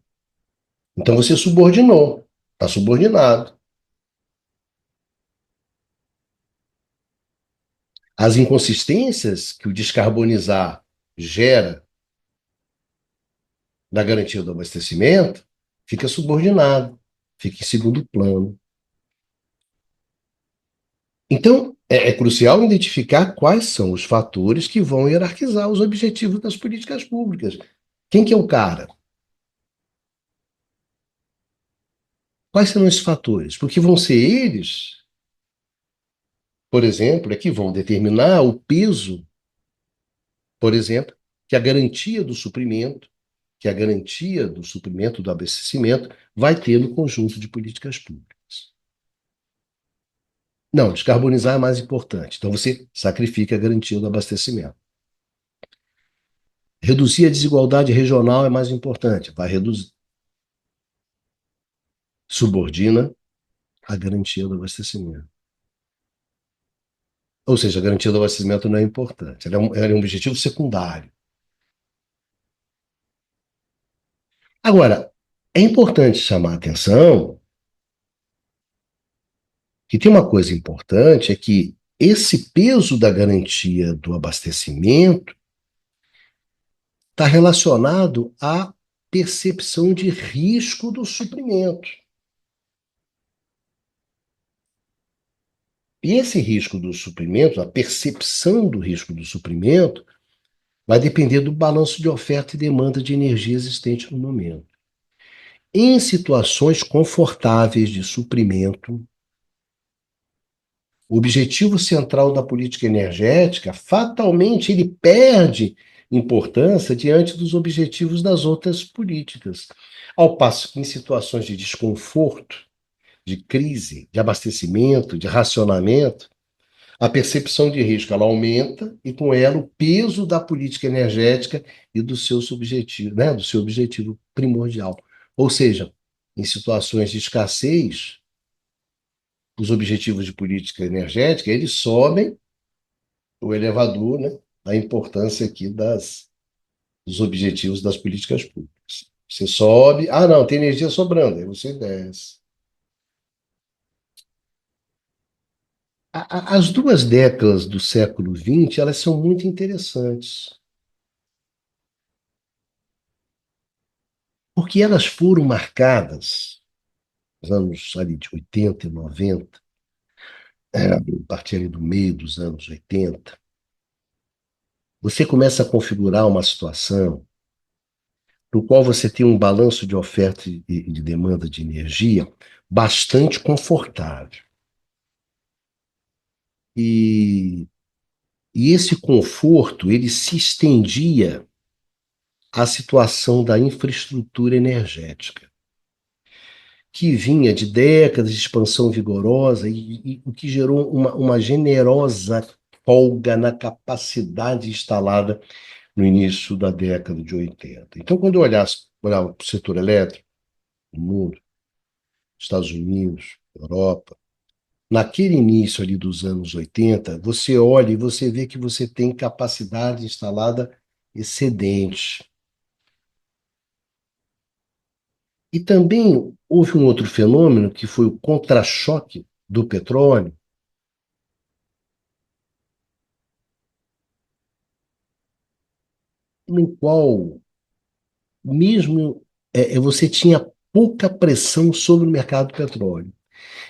Então você subordinou, está subordinado. As inconsistências que o descarbonizar gera na garantia do abastecimento fica subordinado, fica em segundo plano. Então, é crucial identificar quais são os fatores que vão hierarquizar os objetivos das políticas públicas. Quem que é o cara? Quais serão esses fatores? Porque vão ser eles, por exemplo, que vão determinar o peso, por exemplo, que a garantia do suprimento, que a garantia do suprimento do abastecimento vai ter no conjunto de políticas públicas. Não, descarbonizar é mais importante. Então você sacrifica a garantia do abastecimento. Reduzir a desigualdade regional é mais importante. Vai reduzir. Subordina a garantia do abastecimento. Ou seja, a garantia do abastecimento não é importante. Ela é um objetivo secundário. Agora, é importante chamar a atenção que tem uma coisa importante, é que esse peso da garantia do abastecimento está relacionado à percepção de risco do suprimento. E esse risco do suprimento, a percepção do risco do suprimento, vai depender do balanço de oferta e demanda de energia existente no momento. Em situações confortáveis de suprimento, o objetivo central da política energética, fatalmente, ele perde importância diante dos objetivos das outras políticas. Ao passo que em situações de desconforto, de crise, de abastecimento, de racionamento, a percepção de risco ela aumenta e com ela o peso da política energética e do seu subjetivo, né, do seu objetivo primordial. Ou seja, em situações de escassez, os objetivos de política energética, eles sobem o elevador, né, a importância aqui dos objetivos das políticas públicas. Você sobe, não, tem energia sobrando, aí você desce. As duas décadas do século XX, elas são muito interessantes, porque elas foram marcadas, nos anos ali de 80 e 90, a partir ali do meio dos anos 80, você começa a configurar uma situação no qual você tem um balanço de oferta e de demanda de energia bastante confortável. E, e esse conforto, ele se estendia à situação da infraestrutura energética, que vinha de décadas de expansão vigorosa e o que gerou uma generosa folga na capacidade instalada no início da década de 80. Então, quando eu olhava para o setor elétrico, no mundo, Estados Unidos, Europa, naquele início ali dos anos 80, você olha e você vê que você tem capacidade instalada excedente. E também houve um outro fenômeno que foi o contra-choque do petróleo, no qual mesmo você tinha pouca pressão sobre o mercado de petróleo.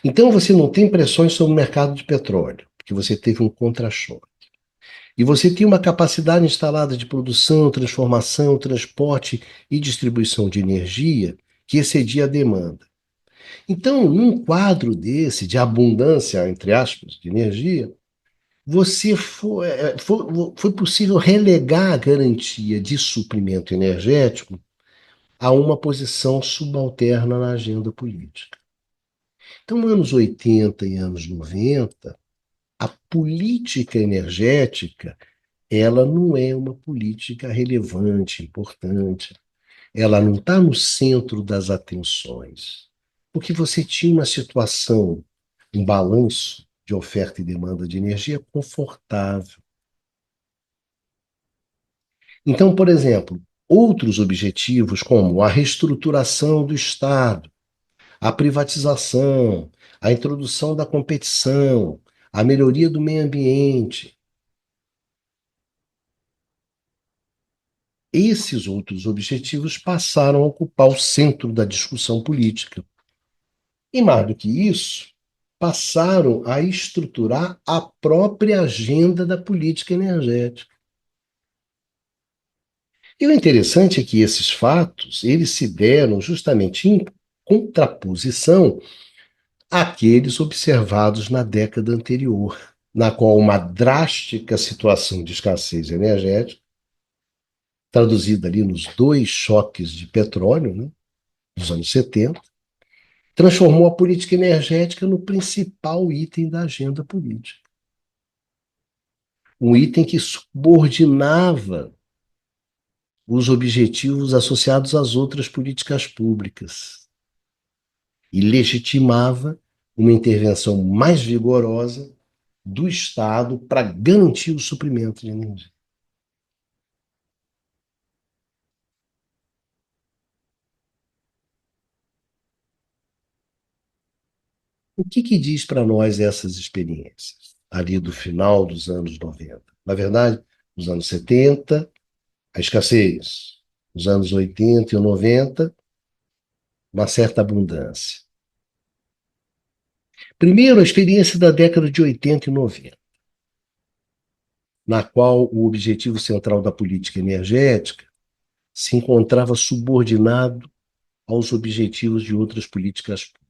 Então você não tem pressões sobre o mercado de petróleo, porque você teve um contra-choque. E você tem uma capacidade instalada de produção, transformação, transporte e distribuição de energia que excedia a demanda. Então, num quadro desse, de abundância, entre aspas, de energia, foi possível relegar a garantia de suprimento energético a uma posição subalterna na agenda política. Então, anos 80 e anos 90, a política energética, ela não é uma política relevante, importante. Ela não está no centro das atenções. Porque você tinha uma situação, um balanço de oferta e demanda de energia confortável. Então, por exemplo, outros objetivos, como a reestruturação do Estado, a privatização, a introdução da competição, a melhoria do meio ambiente, esses outros objetivos passaram a ocupar o centro da discussão política. E mais do que isso, passaram a estruturar a própria agenda da política energética. E o interessante é que esses fatos, eles se deram justamente em contraposição àqueles observados na década anterior, na qual uma drástica situação de escassez energética, traduzida ali nos dois choques de petróleo, né, dos anos 70, transformou a política energética no principal item da agenda política. Um item que subordinava os objetivos associados às outras políticas públicas e legitimava uma intervenção mais vigorosa do Estado para garantir o suprimento de energia. O que diz para nós essas experiências ali do final dos anos 90? Na verdade, nos anos 70, a escassez. Nos anos 80 e 90, uma certa abundância. Primeiro, a experiência da década de 80 e 90, na qual o objetivo central da política energética se encontrava subordinado aos objetivos de outras políticas públicas.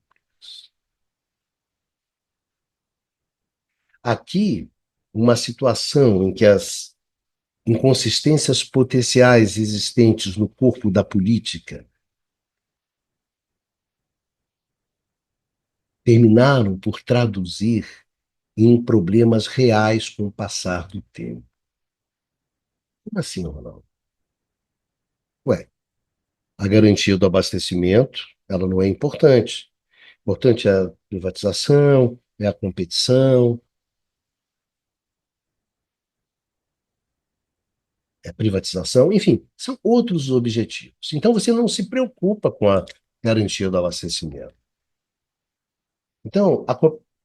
Aqui, uma situação em que as inconsistências potenciais existentes no corpo da política terminaram por traduzir em problemas reais com o passar do tempo. Como assim, Ronaldo? Ué, a garantia do abastecimento, ela não é importante. Importante é a privatização, é a competição, é a privatização, enfim, são outros objetivos. Então você não se preocupa com a garantia do abastecimento. Então,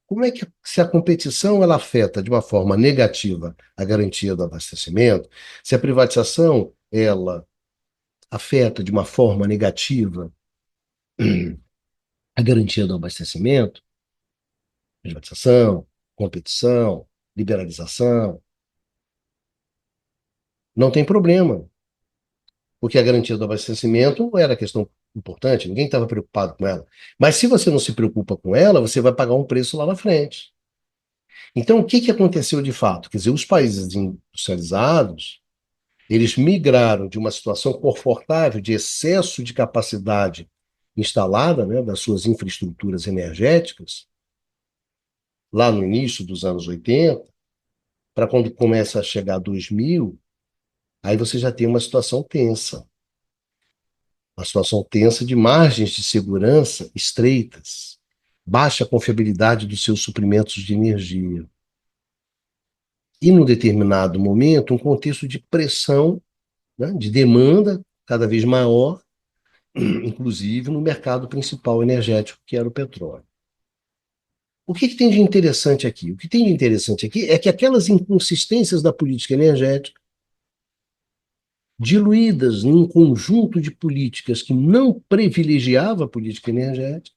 como é que se a competição ela afeta de uma forma negativa a garantia do abastecimento, se a privatização ela afeta de uma forma negativa a garantia do abastecimento, privatização, competição, liberalização, não tem problema, porque a garantia do abastecimento não era questão importante, ninguém estava preocupado com ela. Mas se você não se preocupa com ela, você vai pagar um preço lá na frente. Então, o que aconteceu de fato? Quer dizer, os países industrializados, eles migraram de uma situação confortável de excesso de capacidade instalada, né, das suas infraestruturas energéticas, lá no início dos anos 80, para quando começa a chegar 2000, Aí você já tem uma situação tensa de margens de segurança estreitas, baixa confiabilidade dos seus suprimentos de energia. E, num determinado momento, um contexto de pressão, né, de demanda cada vez maior, inclusive no mercado principal energético, que era o petróleo. O que tem de interessante aqui? O que tem de interessante aqui é que aquelas inconsistências da política energética, diluídas em um conjunto de políticas que não privilegiava a política energética,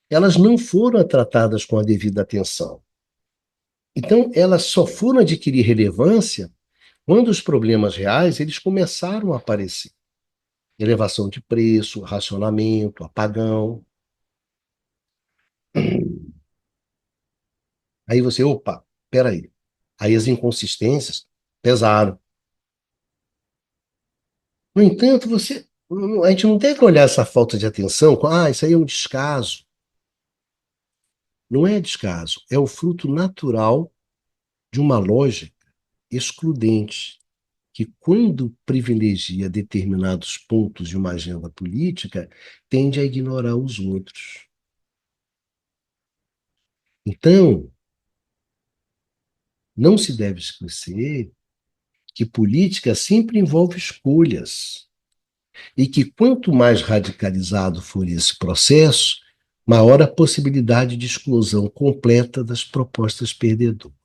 elas não foram tratadas com a devida atenção. Então, elas só foram adquirir relevância quando os problemas reais eles começaram a aparecer. Elevação de preço, racionamento, apagão. Aí você, opa, peraí. Aí as inconsistências pesaram. No entanto, a gente não tem que olhar essa falta de atenção com, isso aí é um descaso. Não é descaso, é o fruto natural de uma lógica excludente, que quando privilegia determinados pontos de uma agenda política, tende a ignorar os outros. Então, não se deve esquecer que política sempre envolve escolhas e que quanto mais radicalizado for esse processo, maior a possibilidade de exclusão completa das propostas perdedoras.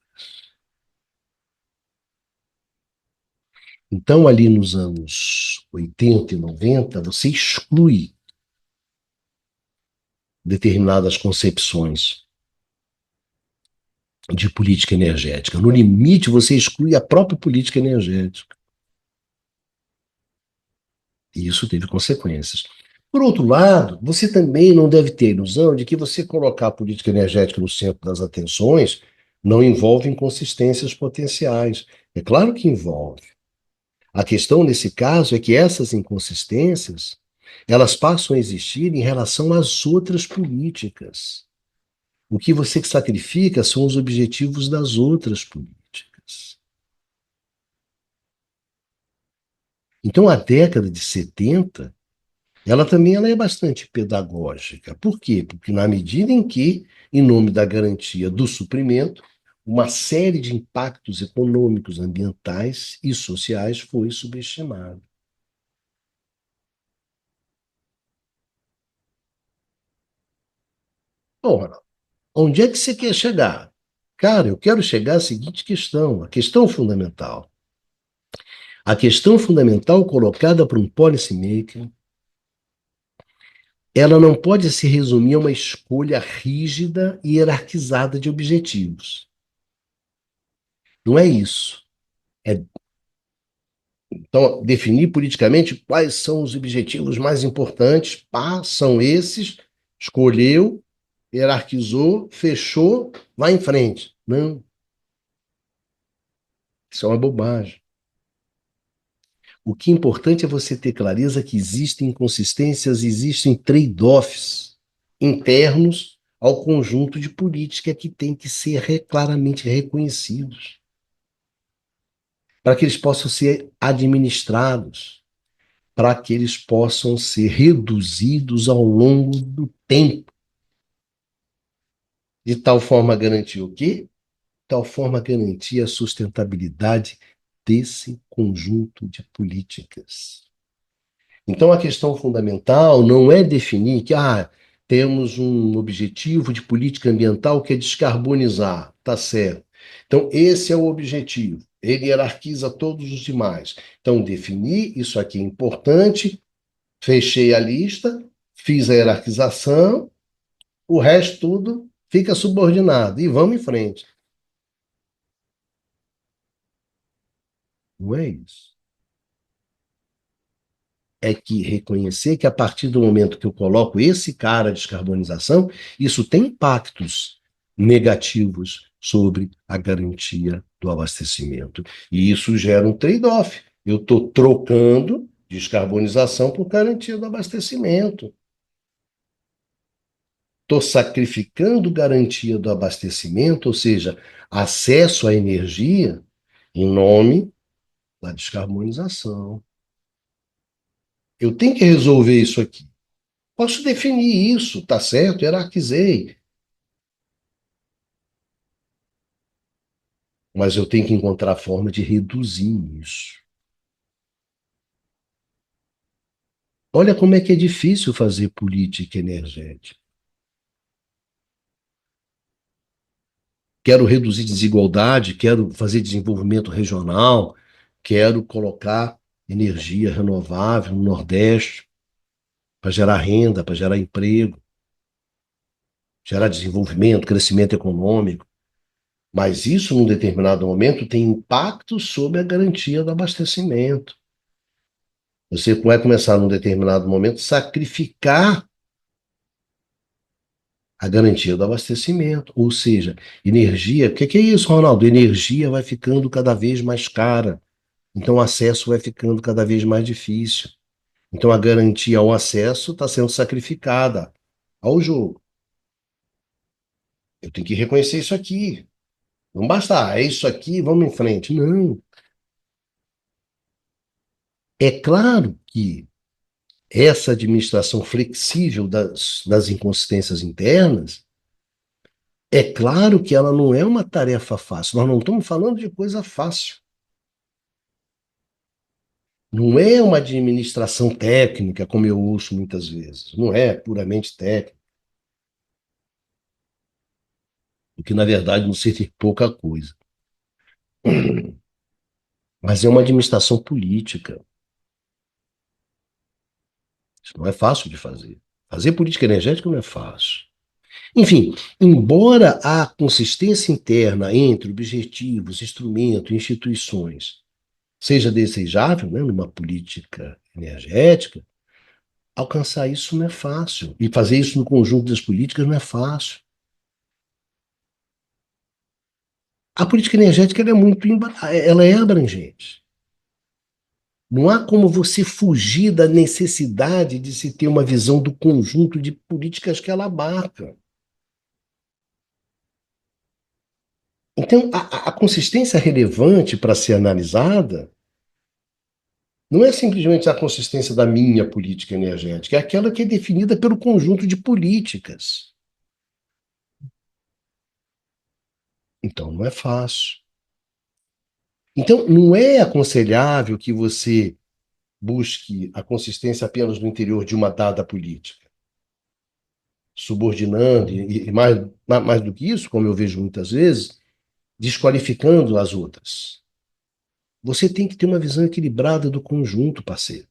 Então, ali nos anos 80 e 90, você exclui determinadas concepções de política energética. No limite, você exclui a própria política energética. E isso teve consequências. Por outro lado, você também não deve ter a ilusão de que você colocar a política energética no centro das atenções não envolve inconsistências potenciais. É claro que envolve. A questão nesse caso é que essas inconsistências, elas passam a existir em relação às outras políticas. O que você sacrifica são os objetivos das outras políticas. Então, a década de 70, ela é bastante pedagógica. Por quê? Porque na medida em que, em nome da garantia do suprimento, uma série de impactos econômicos, ambientais e sociais foi subestimada. Ora, onde é que você quer chegar? Cara, eu quero chegar à seguinte questão, a questão fundamental. A questão fundamental colocada por um policymaker, ela não pode se resumir a uma escolha rígida e hierarquizada de objetivos. Não é isso. É, então, definir politicamente quais são os objetivos mais importantes, pá, são esses, escolheu, hierarquizou, fechou, vai em frente. Não, isso é uma bobagem. O que é importante é você ter clareza que existem inconsistências, existem trade-offs internos ao conjunto de política que tem que ser claramente reconhecidos, para que eles possam ser administrados, para que eles possam ser reduzidos ao longo do tempo, de tal forma a garantir o quê? De tal forma a garantir a sustentabilidade desse conjunto de políticas. Então, a questão fundamental não é definir que temos um objetivo de política ambiental que é descarbonizar, tá certo. Então, esse é o objetivo. Ele hierarquiza todos os demais. Então, definir isso aqui é importante, fechei a lista, fiz a hierarquização, o resto tudo fica subordinado e vamos em frente. Não é isso. É que reconhecer que a partir do momento que eu coloco esse cara de descarbonização, isso tem impactos negativos sobre a garantia do abastecimento. E isso gera um trade-off. Eu estou trocando descarbonização por garantia do abastecimento. Estou sacrificando garantia do abastecimento, ou seja, acesso à energia, em nome da descarbonização. Eu tenho que resolver isso aqui. Posso definir isso, tá certo? Hierarquizei. Mas eu tenho que encontrar a forma de reduzir isso. Olha como é que é difícil fazer política energética. Quero reduzir desigualdade, quero fazer desenvolvimento regional, quero colocar energia renovável no Nordeste para gerar renda, para gerar emprego, gerar desenvolvimento, crescimento econômico. Mas isso, num determinado momento, tem impacto sobre a garantia do abastecimento. Você vai começar, num determinado momento, a sacrificar a garantia do abastecimento. Ou seja, energia. O que é isso, Ronaldo? Energia vai ficando cada vez mais cara. Então, o acesso vai ficando cada vez mais difícil. Então, a garantia ao acesso está sendo sacrificada ao jogo. Eu tenho que reconhecer isso aqui. Não basta, é isso aqui, vamos em frente. Não. É claro que essa administração flexível das inconsistências internas, é claro que ela não é uma tarefa fácil. Nós não estamos falando de coisa fácil. Não é uma administração técnica, como eu ouço muitas vezes. Não é puramente técnica, o que na verdade não seria pouca coisa. Mas é uma administração política. Isso não é fácil de fazer. Fazer política energética não é fácil. Enfim, embora a consistência interna entre objetivos, instrumentos, instituições seja desejável, né, numa política energética, alcançar isso não é fácil. E fazer isso no conjunto das políticas não é fácil. A política energética ela é abrangente. Não há como você fugir da necessidade de se ter uma visão do conjunto de políticas que ela abarca. Então, a consistência relevante para ser analisada não é simplesmente a consistência da minha política energética, é aquela que é definida pelo conjunto de políticas. Então, não é fácil. Então, não é aconselhável que você busque a consistência apenas no interior de uma dada política, subordinando, e mais do que isso, como eu vejo muitas vezes, desqualificando as outras. Você tem que ter uma visão equilibrada do conjunto, parceiro.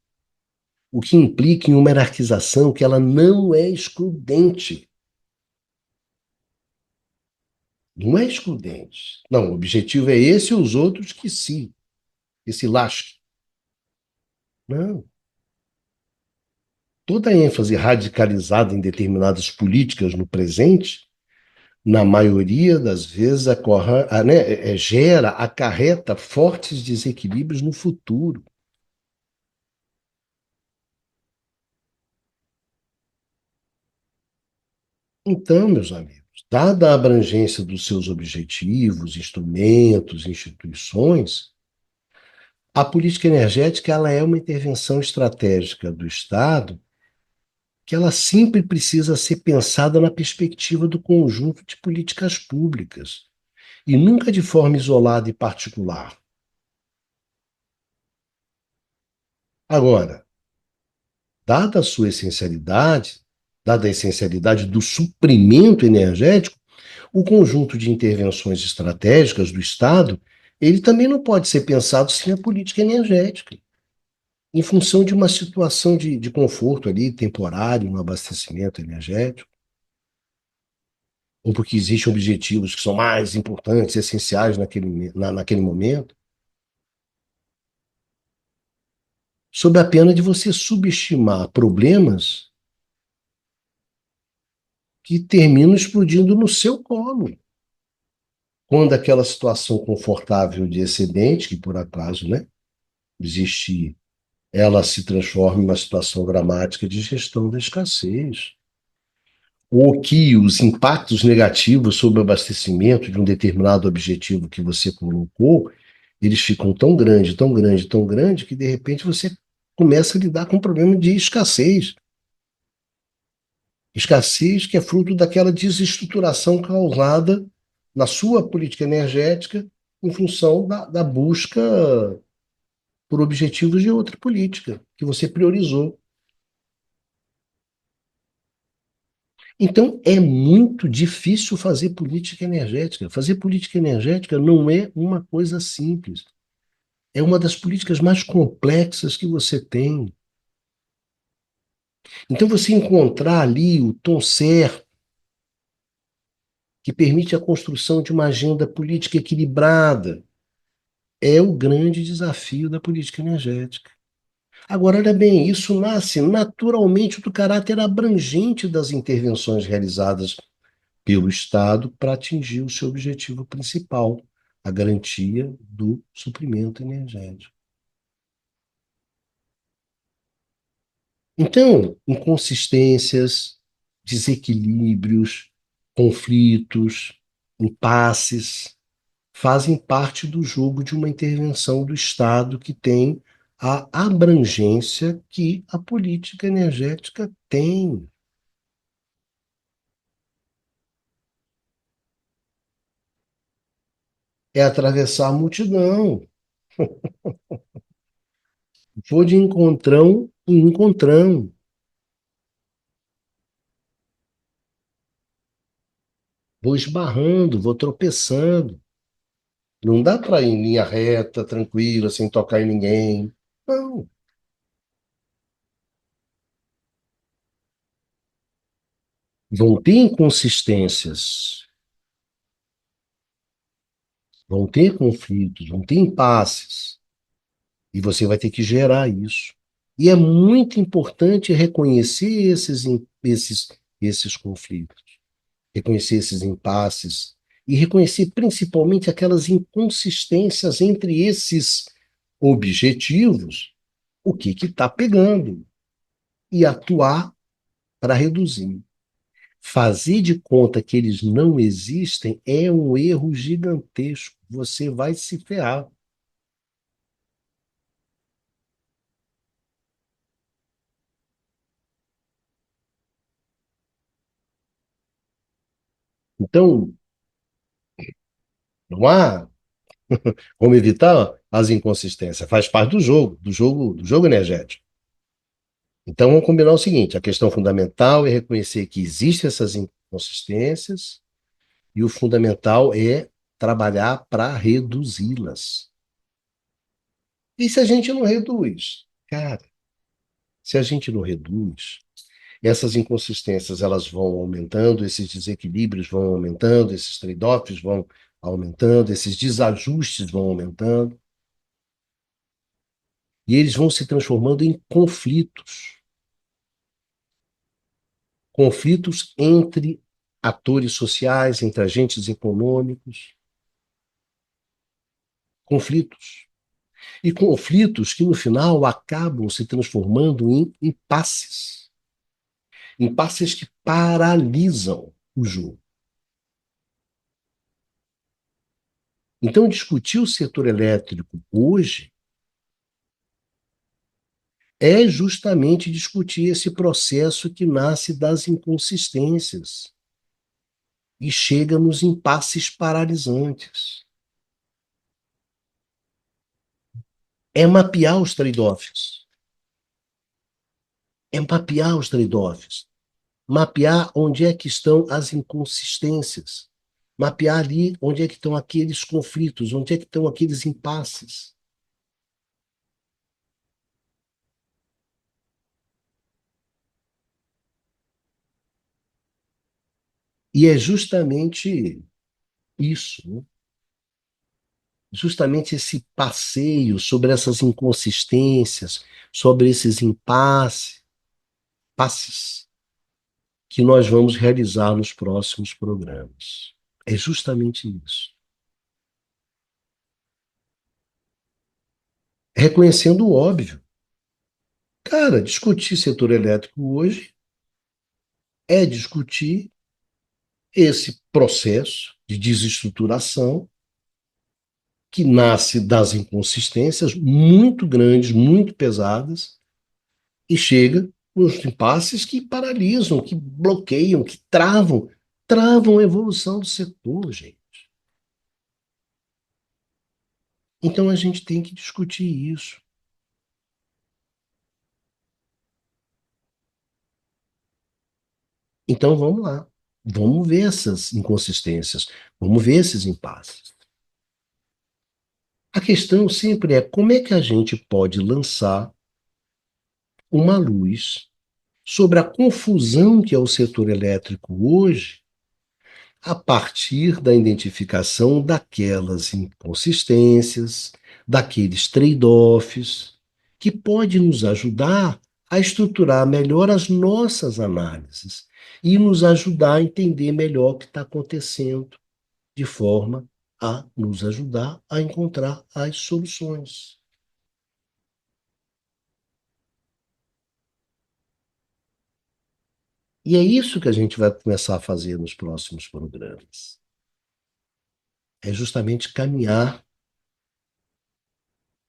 O que implica em uma hierarquização que ela não é excludente. Não é excludente. Não, o objetivo é esse e os outros que sim. Esse lasque. Não. Toda a ênfase radicalizada em determinadas políticas no presente, na maioria das vezes, gera, acarreta fortes desequilíbrios no futuro. Então, meus amigos, dada a abrangência dos seus objetivos, instrumentos, instituições, a política energética ela é uma intervenção estratégica do Estado que ela sempre precisa ser pensada na perspectiva do conjunto de políticas públicas e nunca de forma isolada e particular. Agora, dada a sua essencialidade, dada a essencialidade do suprimento energético, o conjunto de intervenções estratégicas do Estado, ele também não pode ser pensado sem a política energética, em função de uma situação de conforto ali, temporário, no abastecimento energético, ou porque existem objetivos que são mais importantes, essenciais naquele momento, sob a pena de você subestimar problemas que terminam explodindo no seu colo. Quando aquela situação confortável de excedente, que por acaso, né, existir, ela se transforma em uma situação dramática de gestão da escassez. Ou que os impactos negativos sobre o abastecimento de um determinado objetivo que você colocou, Eles ficam tão grande, tão grande, tão grande, que de repente você começa a lidar com um problema de escassez. Escassez que é fruto daquela desestruturação causada na sua política energética em função da busca por objetivos de outra política que você priorizou. Então, é muito difícil fazer política energética. Fazer política energética não é uma coisa simples. É uma das políticas mais complexas que você tem. Então, você encontrar ali o tom certo, que permite a construção de uma agenda política equilibrada, é o grande desafio da política energética. Agora, olha bem, isso nasce naturalmente do caráter abrangente das intervenções realizadas pelo Estado para atingir o seu objetivo principal, a garantia do suprimento energético. Então, inconsistências, desequilíbrios, conflitos, impasses fazem parte do jogo de uma intervenção do Estado que tem a abrangência que a política energética tem. É atravessar a multidão. Vou de encontrão em encontrão. Vou esbarrando, vou tropeçando. Não dá para ir em linha reta, tranquila, sem tocar em ninguém. Não. Vão ter inconsistências, vão ter conflitos, vão ter impasses. E você vai ter que gerar isso. E é muito importante reconhecer esses conflitos, reconhecer esses impasses e reconhecer principalmente aquelas inconsistências entre esses objetivos, o que está pegando, e atuar para reduzir. Fazer de conta que eles não existem é um erro gigantesco. Você vai se ferrar. Então, não há como evitar as inconsistências. Faz parte do jogo energético. Então, vamos combinar o seguinte: a questão fundamental é reconhecer que existem essas inconsistências e o fundamental é trabalhar para reduzi-las. E se a gente não reduz? Cara, se a gente não reduz, essas inconsistências elas vão aumentando, esses desequilíbrios vão aumentando, esses trade-offs vão aumentando, esses desajustes vão aumentando, e eles vão se transformando em conflitos. Conflitos entre atores sociais, entre agentes econômicos, conflitos. E conflitos que, no final, acabam se transformando em impasses. Impasses que paralisam o jogo. Então, discutir o setor elétrico hoje é justamente discutir esse processo que nasce das inconsistências e chega nos impasses paralisantes. É mapear os trade-offs. É mapear os trade-offs. Mapear onde é que estão as inconsistências. Mapear ali onde é que estão aqueles conflitos, onde é que estão aqueles impasses. E é justamente isso, né? Justamente esse passeio sobre essas inconsistências, sobre esses passes, que nós vamos realizar nos próximos programas. É justamente isso. Reconhecendo o óbvio. Cara, discutir setor elétrico hoje é discutir esse processo de desestruturação que nasce das inconsistências muito grandes, muito pesadas, e chega nos impasses que paralisam, que bloqueiam, que travam a evolução do setor, gente. Então a gente tem que discutir isso. Então vamos lá. Vamos ver essas inconsistências, vamos ver esses impasses. A questão sempre é como é que a gente pode lançar uma luz sobre a confusão que é o setor elétrico hoje, a partir da identificação daquelas inconsistências, daqueles trade-offs, que pode nos ajudar a estruturar melhor as nossas análises e nos ajudar a entender melhor o que está acontecendo, de forma a nos ajudar a encontrar as soluções. E é isso que a gente vai começar a fazer nos próximos programas. É justamente caminhar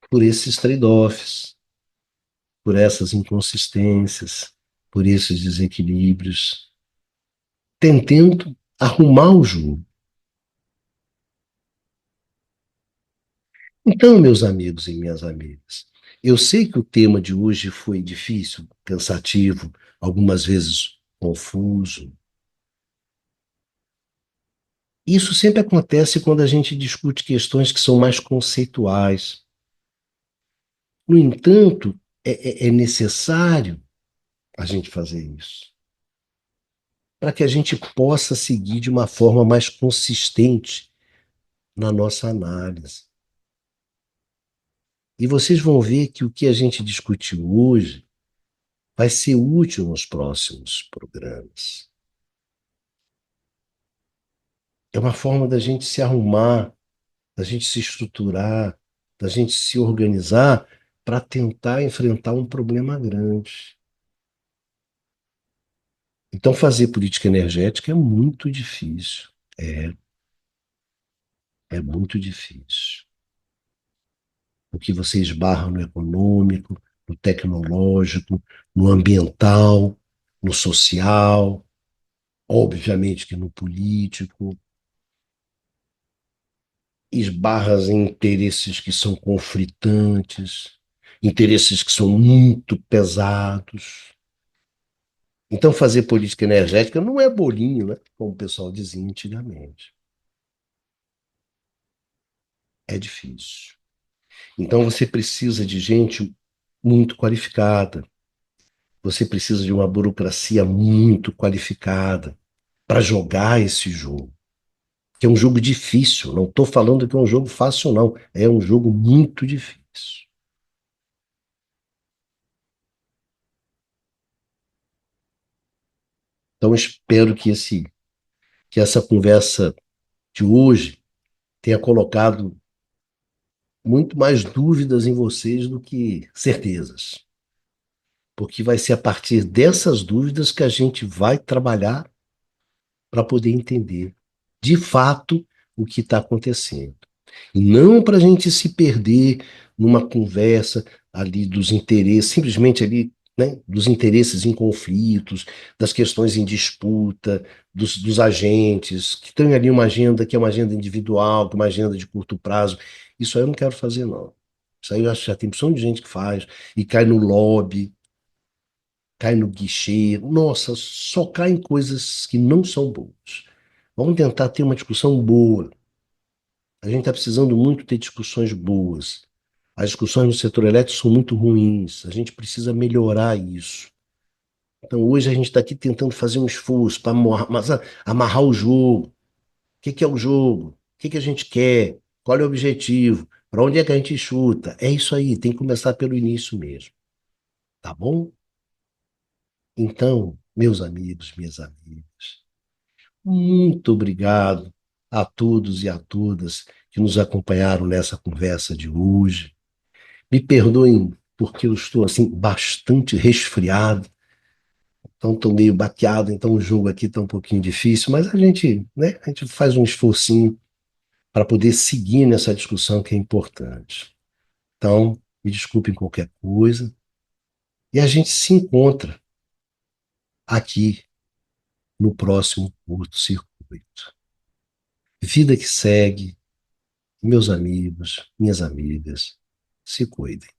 por esses trade-offs, por essas inconsistências, por esses desequilíbrios, tentando arrumar o jogo. Então, meus amigos e minhas amigas, eu sei que o tema de hoje foi difícil, cansativo, algumas vezes confuso. Isso sempre acontece quando a gente discute questões que são mais conceituais. No entanto, é necessário a gente fazer isso para que a gente possa seguir de uma forma mais consistente na nossa análise. E vocês vão ver que o que a gente discutiu hoje vai ser útil nos próximos programas. É uma forma da gente se arrumar, da gente se estruturar, da gente se organizar para tentar enfrentar um problema grande. Então, fazer política energética é muito difícil. É, é muito difícil. Porque você esbarra no econômico, no tecnológico, no ambiental, no social, obviamente que no político, esbarras em interesses que são conflitantes, interesses que são muito pesados. Então, fazer política energética não é bolinho, né? Como o pessoal dizia antigamente. É difícil. Então, você precisa de gente muito qualificada, você precisa de uma burocracia muito qualificada para jogar esse jogo, que é um jogo difícil. Não estou falando que é um jogo fácil, não. É um jogo muito difícil. Então, espero que essa conversa de hoje tenha colocado muito mais dúvidas em vocês do que certezas, porque vai ser a partir dessas dúvidas que a gente vai trabalhar para poder entender de fato o que está acontecendo. E não para a gente se perder numa conversa ali dos interesses, simplesmente ali, né, dos interesses em conflitos, das questões em disputa, dos agentes, que tem ali uma agenda que é uma agenda individual, que é uma agenda de curto prazo. Isso aí eu não quero fazer, não. Isso aí eu acho que já tem opção de gente que faz, e cai no lobby, cai no guichê. Nossa, só cai em coisas que não são boas. Vamos tentar ter uma discussão boa. A gente está precisando muito ter discussões boas. As discussões no setor elétrico são muito ruins. A gente precisa melhorar isso. Então, hoje a gente está aqui tentando fazer um esforço para amarrar o jogo. O que que é o jogo? O que que a gente quer? Qual é o objetivo? Para onde é que a gente chuta? É isso aí, tem que começar pelo início mesmo. Tá bom? Então, meus amigos, minhas amigas, muito obrigado a todos e a todas que nos acompanharam nessa conversa de hoje. Me perdoem porque eu estou assim bastante resfriado, então estou meio baqueado, então o jogo aqui está um pouquinho difícil, mas a gente, né, a gente faz um esforcinho para poder seguir nessa discussão que é importante. Então, me desculpem qualquer coisa, e a gente se encontra aqui no próximo curto-circuito. Vida que segue, meus amigos, minhas amigas, se cuidem.